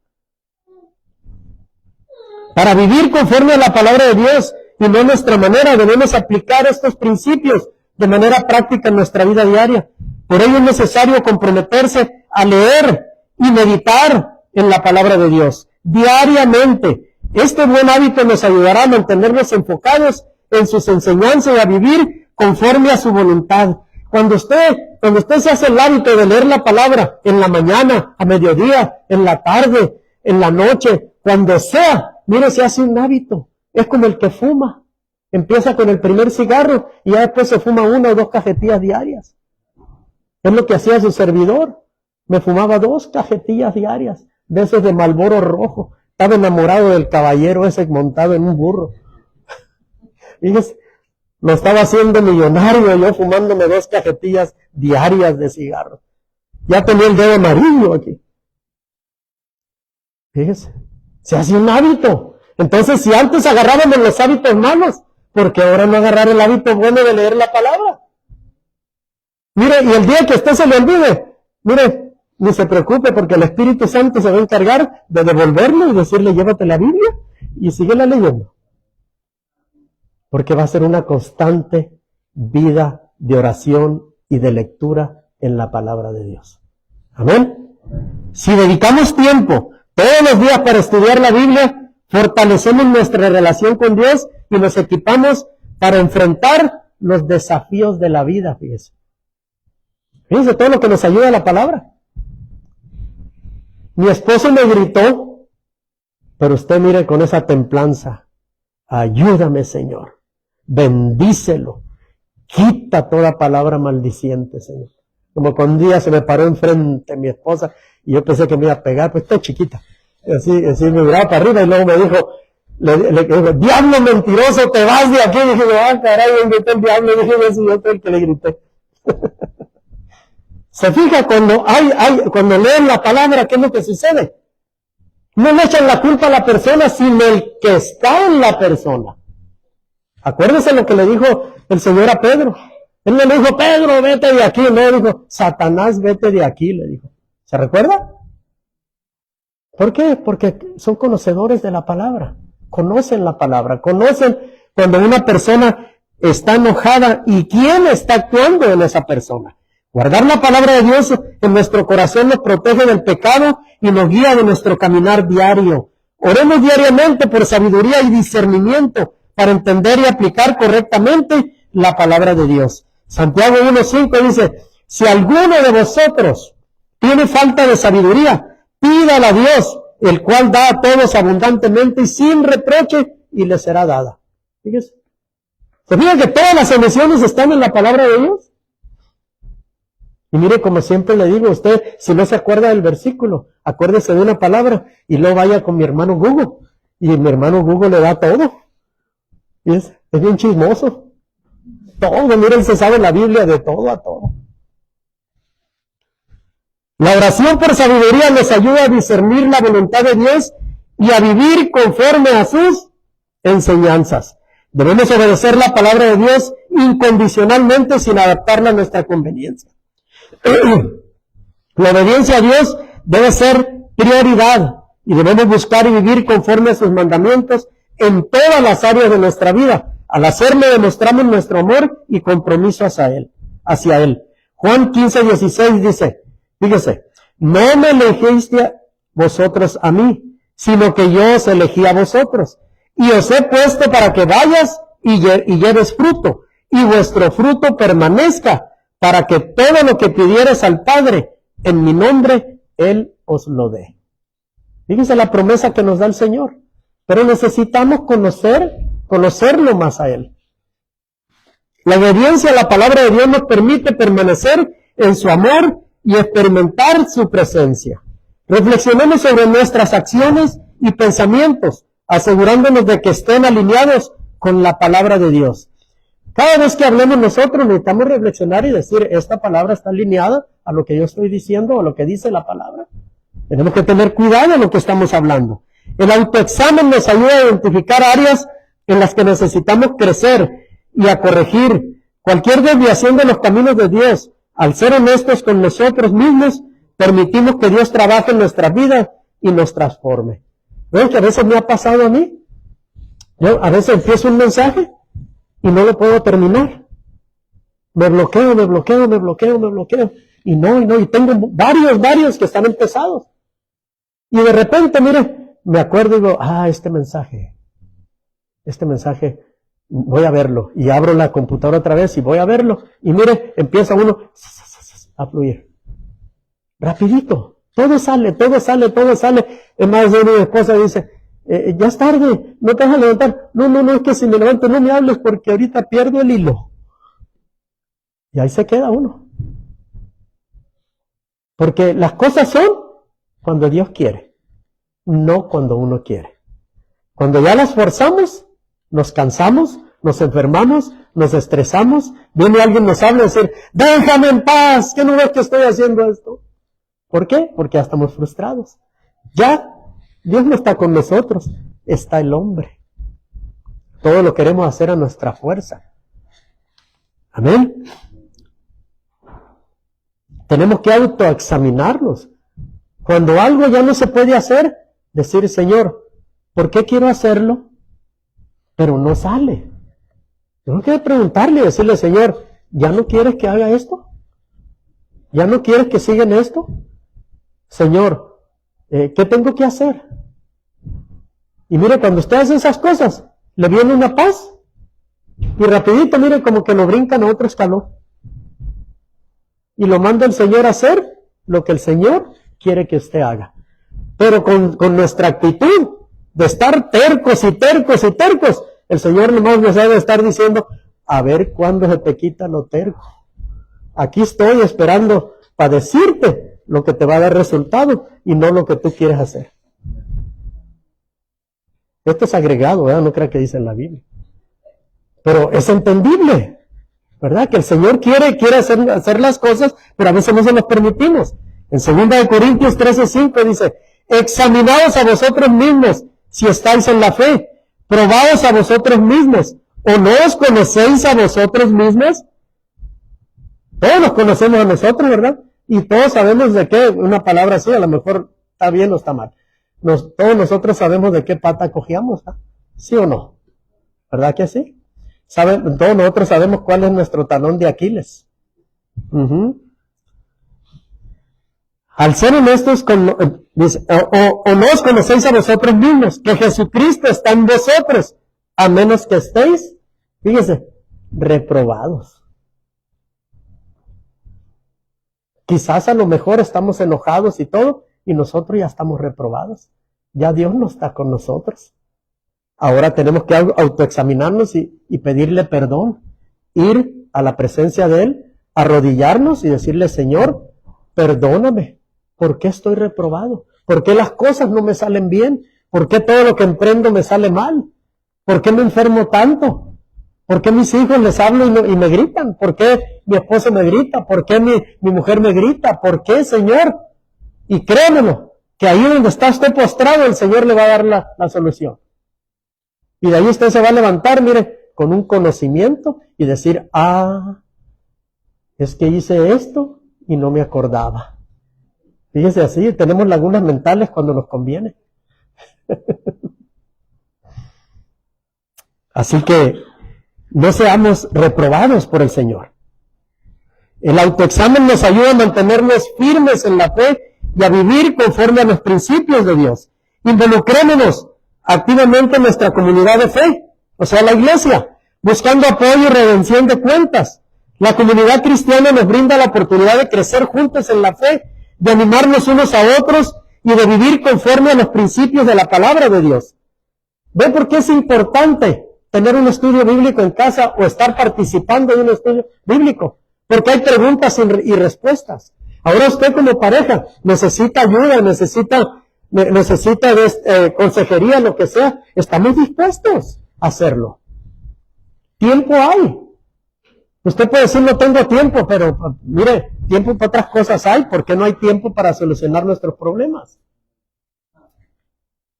Para vivir conforme a la palabra de Dios y no a nuestra manera, debemos aplicar estos principios de manera práctica en nuestra vida diaria. Por ello es necesario comprometerse a leer y meditar en la palabra de Dios diariamente. Este buen hábito nos ayudará a mantenernos enfocados en sus enseñanzas y a vivir conforme a su voluntad. Cuando usted se hace el hábito de leer la palabra en la mañana, a mediodía, en la tarde, en la noche, cuando sea, mire, se hace un hábito. Es como el que fuma. Empieza con el primer cigarro y ya después se fuma 1 o 2 cajetillas diarias. Es lo que hacía su servidor. Me fumaba 2 cajetillas diarias, de esos de Marlboro rojo. Estaba enamorado del caballero ese montado en un burro. Fíjese, lo estaba haciendo millonario yo fumándome 2 cajetillas diarias de cigarros. Ya tenía el dedo amarillo aquí. Fíjese, se hace un hábito. Entonces, si antes agarrábamos los hábitos malos, ¿por qué ahora no agarrar el hábito bueno de leer la palabra? Mire, y el día que usted se le olvide, mire, ni se preocupe porque el Espíritu Santo se va a encargar de devolverlo y decirle, llévate la Biblia y síguela leyendo. Porque va a ser una constante vida de oración y de lectura en la palabra de Dios. Amén. Si dedicamos tiempo todos los días para estudiar la Biblia, fortalecemos nuestra relación con Dios y nos equipamos para enfrentar los desafíos de la vida, fíjese. Fíjese todo lo que nos ayuda la palabra. Mi esposo me gritó, pero usted mire con esa templanza, ayúdame, Señor, bendícelo, quita toda palabra maldiciente, Señor. Como que un día se me paró enfrente mi esposa y yo pensé que me iba a pegar, pues está chiquita. Y así me miraba para arriba y luego me dijo, le dijo, diablo mentiroso, te vas de aquí. Y dije, caray, me gritó el diablo. Y dije, yo soy el que le grité. Se fija cuando leen la palabra, ¿qué es lo que sucede? No le echan la culpa a la persona, sino el que está en la persona. Acuérdense lo que le dijo el Señor a Pedro. Él no le dijo, Pedro, vete de aquí. No, le dijo, Satanás, vete de aquí, le dijo. ¿Se recuerda? ¿Por qué? Porque son conocedores de la palabra. Conocen la palabra. Conocen cuando una persona está enojada y quién está actuando en esa persona. Guardar la palabra de Dios en nuestro corazón nos protege del pecado y nos guía de nuestro caminar diario. Oremos diariamente por sabiduría y discernimiento para entender y aplicar correctamente la palabra de Dios. Santiago 1:5 dice, si alguno de vosotros tiene falta de sabiduría, pídala a Dios, el cual da a todos abundantemente y sin reproche, y le será dada. Fíjese. ¿Se fijan que todas las emociones están en la palabra de Dios? Y mire, como siempre le digo a usted, si no se acuerda del versículo, acuérdese de una palabra y luego vaya con mi hermano Google. Y mi hermano Google le da todo. Y es bien chismoso. Todo, miren, se sabe la Biblia de todo a todo. La oración por sabiduría nos ayuda a discernir la voluntad de Dios y a vivir conforme a sus enseñanzas. Debemos obedecer la palabra de Dios incondicionalmente sin adaptarla a nuestra conveniencia. La obediencia a Dios debe ser prioridad y debemos buscar y vivir conforme a sus mandamientos en todas las áreas de nuestra vida. Al hacerlo demostramos nuestro amor y compromiso hacia Él. Juan 15:16 dice, fíjese, no me elegisteis vosotros a mí, sino que yo os elegí a vosotros, y os he puesto para que vayas y lleves fruto, y vuestro fruto permanezca, para que todo lo que pidieres al Padre en mi nombre, Él os lo dé. Fíjense la promesa que nos da el Señor. Pero necesitamos conocerlo más a Él. La obediencia a la palabra de Dios nos permite permanecer en su amor y experimentar su presencia. Reflexionemos sobre nuestras acciones y pensamientos, asegurándonos de que estén alineados con la palabra de Dios. Cada vez que hablemos nosotros necesitamos reflexionar y decir, esta palabra está alineada a lo que yo estoy diciendo, a lo que dice la palabra. Tenemos que tener cuidado en lo que estamos hablando. El autoexamen nos ayuda a identificar áreas en las que necesitamos crecer y a corregir cualquier desviación de los caminos de Dios. Al ser honestos con nosotros mismos, permitimos que Dios trabaje en nuestra vida y nos transforme. ¿Ven que a veces me ha pasado a mí? Yo a veces empiezo un mensaje y no lo puedo terminar. Me bloqueo. Y tengo varios que están empezados. Y de repente, mire, me acuerdo y digo, este mensaje, voy a verlo. Y abro la computadora otra vez y voy a verlo. Y mire, empieza uno a fluir. Rapidito. Todo sale. Es más, mi esposa dice, ya es tarde, no te vas a levantar. No, es que si me levanto no me hables porque ahorita pierdo el hilo. Y ahí se queda uno. Porque las cosas son cuando Dios quiere, no cuando uno quiere. Cuando ya las forzamos, nos cansamos, nos enfermamos, nos estresamos, viene alguien nos habla y decir, déjame en paz, que no ves que estoy haciendo esto. ¿Por qué? Porque ya estamos frustrados. Ya Dios no está con nosotros, está el hombre. Todo lo queremos hacer a nuestra fuerza. Amén. Tenemos que autoexaminarnos. Cuando algo ya no se puede hacer, decir, Señor, ¿por qué quiero hacerlo? Pero no sale. Tengo que preguntarle y decirle, Señor, ¿ya no quieres que haga esto? ¿Ya no quieres que siga en esto? Señor, ¿qué tengo que hacer? Y mire, cuando usted hace esas cosas, le viene una paz. Y rapidito, mire, como que lo brincan a otro escalón. Y lo manda el Señor a hacer lo que el Señor quiere que usted haga. Pero con nuestra actitud de estar tercos, el Señor nomás nos debe estar diciendo, a ver cuándo se te quita lo terco. Aquí estoy esperando para decirte lo que te va a dar resultado y no lo que tú quieres hacer. Esto es agregado, ¿verdad? No crea que dice en la Biblia. Pero es entendible, ¿verdad? Que el Señor quiere hacer las cosas, pero a veces no se las permitimos. En 2 Corintios 13:5 dice, examinaos a vosotros mismos si estáis en la fe, probaos a vosotros mismos, ¿o no os conocéis a vosotros mismos? Todos nos conocemos a nosotros, ¿verdad? Y todos sabemos de qué, una palabra así, a lo mejor está bien o está mal. Todos nosotros sabemos de qué pata cogíamos, ¿ah? ¿Sí o no? ¿Verdad que sí? Todos nosotros sabemos cuál es nuestro talón de Aquiles. Al ser honestos, dice, o no os conocéis a vosotros mismos, que Jesucristo está en vosotros, a menos que estéis, fíjese, reprobados. Quizás a lo mejor estamos enojados y todo, y nosotros ya estamos reprobados. Ya Dios no está con nosotros. Ahora tenemos que autoexaminarnos y pedirle perdón, ir a la presencia de Él, arrodillarnos y decirle, Señor, perdóname, ¿por qué estoy reprobado? ¿Por qué las cosas no me salen bien? ¿Por qué todo lo que emprendo me sale mal? ¿Por qué me enfermo tanto? ¿Por qué mis hijos les hablo y me gritan? ¿Por qué mi esposo me grita? ¿Por qué mi mujer me grita? ¿Por qué, Señor? Y créanmelo, que ahí donde está usted postrado, el Señor le va a dar la solución. Y de ahí usted se va a levantar, mire, con un conocimiento y decir, es que hice esto y no me acordaba. Fíjese así, tenemos lagunas mentales cuando nos conviene. Así que no seamos reprobados por el Señor. El autoexamen nos ayuda a mantenernos firmes en la fe y a vivir conforme a los principios de Dios. Involucrémonos activamente en nuestra comunidad de fe, o sea, la iglesia, buscando apoyo y redención de cuentas. La comunidad cristiana nos brinda la oportunidad de crecer juntos en la fe, de animarnos unos a otros y de vivir conforme a los principios de la palabra de Dios. ¿Ve por qué es importante tener un estudio bíblico en casa o estar participando de un estudio bíblico? Porque hay preguntas y respuestas. Ahora usted como pareja necesita ayuda, necesita consejería, lo que sea. Estamos dispuestos a hacerlo. Tiempo hay. Usted puede decir no tengo tiempo, pero mire, tiempo para otras cosas hay. ¿Por qué no hay tiempo para solucionar nuestros problemas?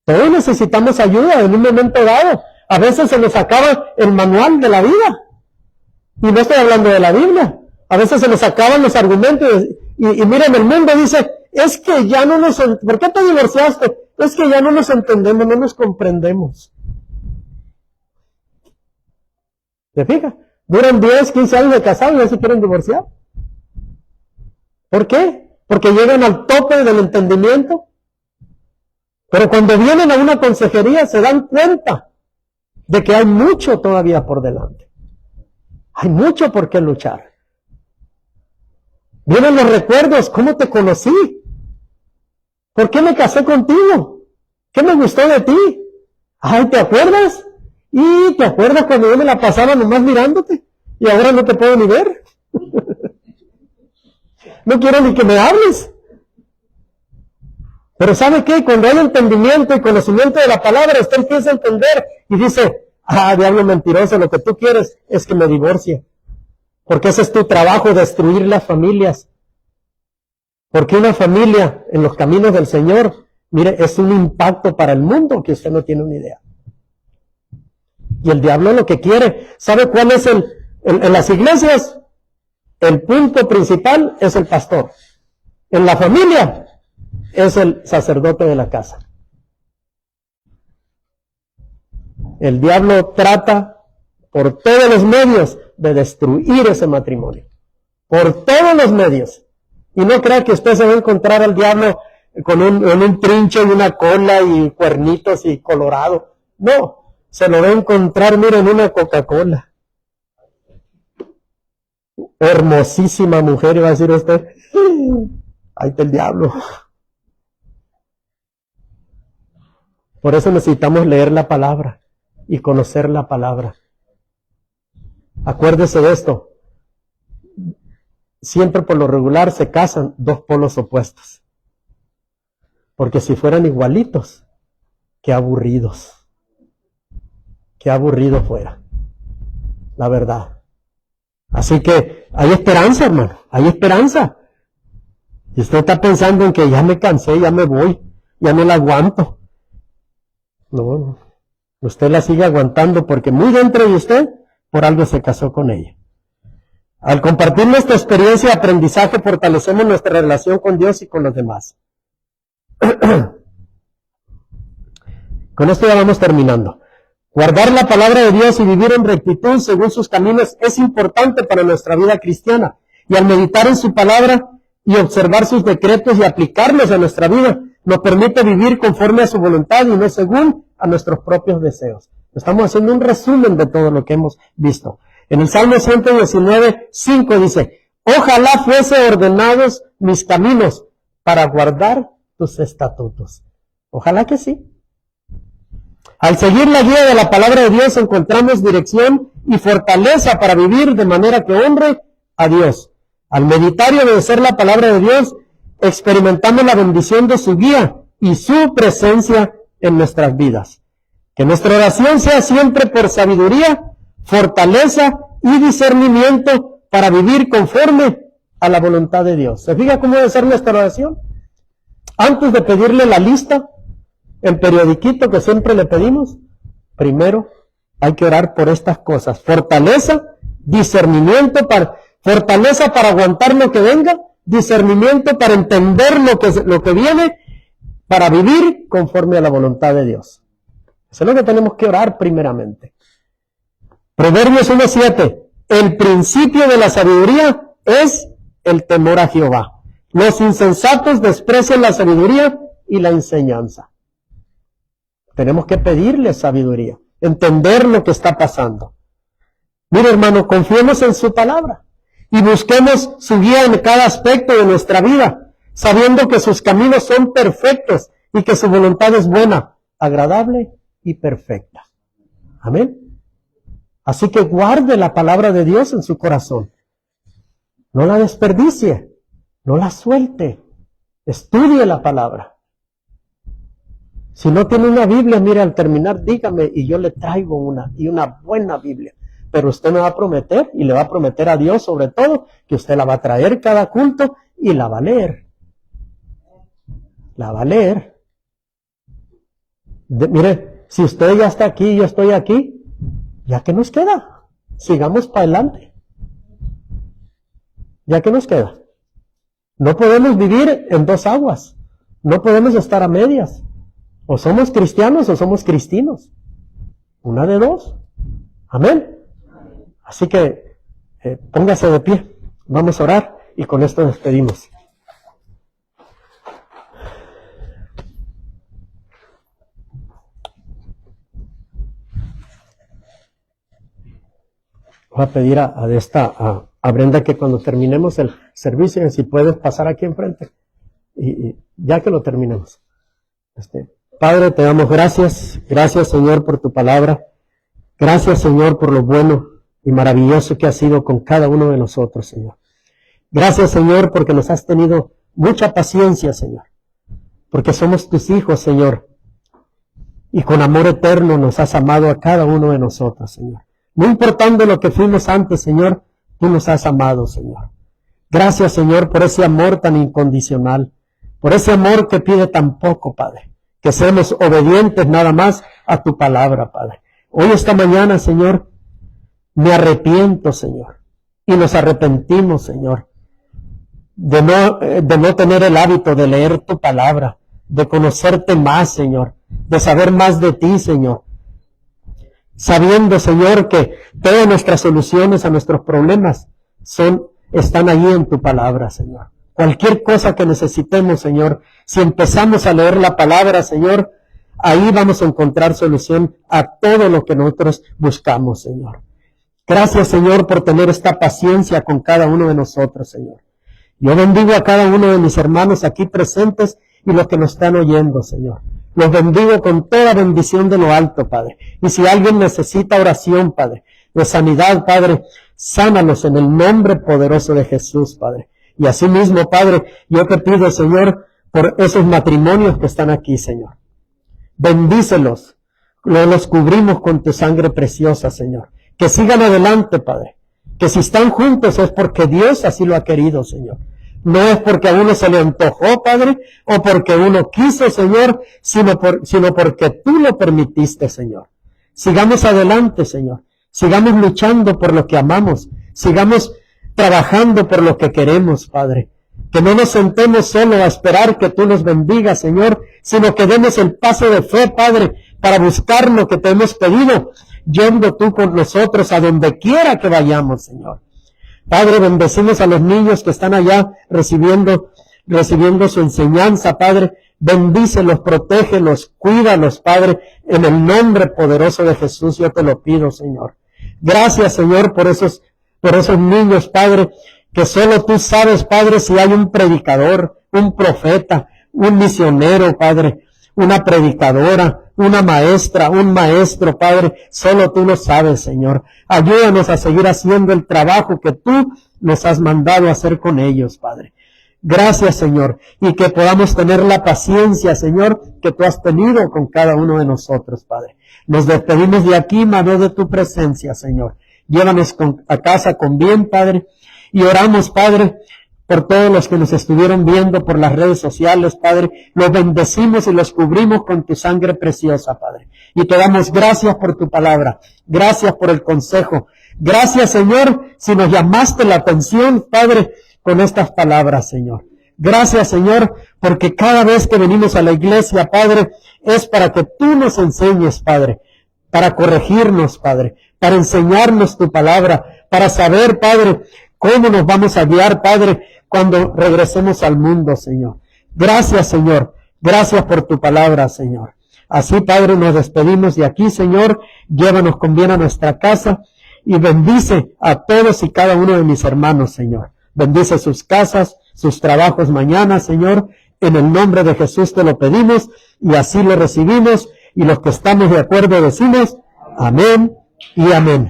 Todos necesitamos ayuda en un momento dado. A veces se nos acaba el manual de la vida. Y no estoy hablando de la Biblia. A veces se nos acaban los argumentos. Y miren, el mundo dice, es que ya no nos... ¿Por qué te divorciaste? Es que ya no nos entendemos, no nos comprendemos. ¿Te fijas? Duran 10, 15 años de casados y ya se quieren divorciar. ¿Por qué? Porque llegan al tope del entendimiento. Pero cuando vienen a una consejería se dan cuenta de que hay mucho todavía por delante. Hay mucho por qué luchar. Vienen los recuerdos, ¿cómo te conocí? ¿Por qué me casé contigo? ¿Qué me gustó de ti? Ay, ¿te acuerdas? Y ¿te acuerdas cuando yo me la pasaba nomás mirándote? Y ahora no te puedo ni ver. No quiero ni que me hables. Pero ¿sabe qué? Cuando hay entendimiento y conocimiento de la palabra, usted empieza a entender y dice, diablo mentiroso, lo que tú quieres es que me divorcie. Porque ese es tu trabajo, destruir las familias. Porque una familia en los caminos del Señor, mire, es un impacto para el mundo que usted no tiene una idea. Y el diablo lo que quiere, ¿sabe cuál es en las iglesias? El punto principal es el pastor. En la familia es el sacerdote de la casa. El diablo trata por todos los medios de destruir ese matrimonio. Por todos los medios. Y no crea que usted se va a encontrar al diablo con un trincho y una cola y cuernitos y colorado. No, se lo va a encontrar, miren, una Coca-Cola. Hermosísima mujer, iba a decir usted. Ahí está el diablo. Por eso necesitamos leer la palabra y conocer la palabra. Acuérdese de esto. Siempre por lo regular se casan dos polos opuestos. Porque si fueran igualitos, qué aburridos. Qué aburrido fuera. La verdad. Así que hay esperanza, hermano. Hay esperanza. Y usted está pensando en que ya me cansé, ya me voy. ya no la aguanto. No, usted la sigue aguantando porque muy dentro de usted, por algo se casó con ella. Al compartir nuestra experiencia de aprendizaje, fortalecemos nuestra relación con Dios y con los demás. Con esto ya vamos terminando. Guardar la palabra de Dios y vivir en rectitud según sus caminos es importante para nuestra vida cristiana. Y al meditar en su palabra y observar sus decretos y aplicarlos a nuestra vida, nos permite vivir conforme a su voluntad y no según a nuestros propios deseos. Estamos haciendo un resumen de todo lo que hemos visto. En el Salmo 119:5 dice: ojalá fuese ordenados mis caminos para guardar tus estatutos. Ojalá que sí. Al seguir la guía de la palabra de Dios encontramos dirección y fortaleza para vivir de manera que honre a Dios. Al meditar y obedecer la palabra de Dios, experimentamos la bendición de su guía y su presencia en nuestras vidas. Que nuestra oración sea siempre por sabiduría, fortaleza y discernimiento para vivir conforme a la voluntad de Dios. ¿Se fija cómo debe ser nuestra oración? Antes de pedirle la lista, el periodiquito que siempre le pedimos, primero hay que orar por estas cosas: fortaleza, discernimiento, fortaleza para aguantar lo que venga, discernimiento para entender lo que viene, para vivir conforme a la voluntad de Dios. Eso es lo que tenemos que orar primeramente. Proverbios 1:7: el principio de la sabiduría es el temor a Jehová. Los insensatos desprecian la sabiduría y la enseñanza. Tenemos que pedirle sabiduría, entender lo que está pasando. Mire, hermano, confiemos en su palabra y busquemos su guía en cada aspecto de nuestra vida, sabiendo que sus caminos son perfectos y que su voluntad es buena, agradable y perfecta. Amén. Así que guarde la palabra de Dios en su corazón. No la desperdicie, no la suelte. Estudie la palabra. Si no tiene una Biblia, mire, al terminar, dígame y yo le traigo una buena Biblia. Pero usted me va a prometer, y le va a prometer a Dios sobre todo, que usted la va a traer cada culto y la va a leer. La va a leer. Mire, si usted ya está aquí y yo estoy aquí, ¿ya qué nos queda? Sigamos para adelante. ¿Ya qué nos queda? No podemos vivir en dos aguas. No podemos estar a medias. O somos cristianos o somos cristinos. Una de dos. Amén. Así que póngase de pie. Vamos a orar y con esto despedimos. Voy a pedir a Brenda que cuando terminemos el servicio, si puedes pasar aquí enfrente, y ya que lo terminemos. Padre, te damos gracias. Gracias, Señor, por tu palabra. Gracias, Señor, por lo bueno y maravilloso que has sido con cada uno de nosotros, Señor. Gracias, Señor, porque nos has tenido mucha paciencia, Señor. Porque somos tus hijos, Señor. Y con amor eterno nos has amado a cada uno de nosotros, Señor. No importando lo que fuimos antes, Señor, tú nos has amado, Señor. Gracias, Señor, por ese amor tan incondicional. Por ese amor que pide tan poco, Padre. Que seamos obedientes nada más a tu palabra, Padre. Hoy, esta mañana, Señor, me arrepiento, Señor. Y nos arrepentimos, Señor, de no tener el hábito de leer tu palabra, de conocerte más, Señor, de saber más de ti, Señor. Sabiendo, Señor, que todas nuestras soluciones a nuestros problemas están allí en tu palabra, Señor. Cualquier cosa que necesitemos, Señor, si empezamos a leer la palabra, Señor, ahí vamos a encontrar solución a todo lo que nosotros buscamos, Señor. Gracias, Señor, por tener esta paciencia con cada uno de nosotros, Señor. Yo bendigo a cada uno de mis hermanos aquí presentes y los que nos están oyendo, Señor. Los bendigo con toda bendición de lo alto, Padre. Y si alguien necesita oración, Padre, de sanidad, Padre, sánalos en el nombre poderoso de Jesús, Padre. Y asimismo, Padre, yo te pido, Señor, por esos matrimonios que están aquí, Señor. Bendícelos. Los cubrimos con tu sangre preciosa, Señor. Que sigan adelante, Padre. Que si están juntos es porque Dios así lo ha querido, Señor. No es porque a uno se le antojó, Padre, o porque uno quiso, Señor, sino porque tú lo permitiste, Señor. Sigamos adelante, Señor. Sigamos luchando por lo que amamos. Sigamos trabajando por lo que queremos, Padre. Que no nos sentemos solo a esperar que tú nos bendigas, Señor, sino que demos el paso de fe, Padre, para buscar lo que te hemos pedido, yendo tú con nosotros a donde quiera que vayamos, Señor. Padre, bendecimos a los niños que están allá recibiendo su enseñanza, Padre. Bendícelos, protégelos, cuídalos, Padre, en el nombre poderoso de Jesús, yo te lo pido, Señor. Gracias, Señor, por esos niños, Padre, que solo tú sabes, Padre, si hay un predicador, un profeta, un misionero, Padre, una predicadora, una maestra, un maestro, Padre, solo tú lo sabes, Señor. Ayúdanos a seguir haciendo el trabajo que tú nos has mandado a hacer con ellos, Padre. Gracias, Señor, y que podamos tener la paciencia, Señor, que tú has tenido con cada uno de nosotros, Padre. Nos despedimos de aquí, mano de tu presencia, Señor. Llévanos a casa con bien, Padre, y oramos, Padre, por todos los que nos estuvieron viendo por las redes sociales, Padre. Los bendecimos y los cubrimos con tu sangre preciosa, Padre. Y te damos gracias por tu palabra. Gracias por el consejo. Gracias, Señor, si nos llamaste la atención, Padre, con estas palabras, Señor. Gracias, Señor, porque cada vez que venimos a la iglesia, Padre, es para que tú nos enseñes, Padre, para corregirnos, Padre, para enseñarnos tu palabra, para saber, Padre, cómo nos vamos a guiar, Padre, cuando regresemos al mundo, Señor. Gracias, Señor. Gracias por tu palabra, Señor. Así, Padre, nos despedimos de aquí, Señor. Llévanos con bien a nuestra casa y bendice a todos y cada uno de mis hermanos, Señor. Bendice sus casas, sus trabajos mañana, Señor. En el nombre de Jesús te lo pedimos y así lo recibimos. Y los que estamos de acuerdo decimos amén y amén.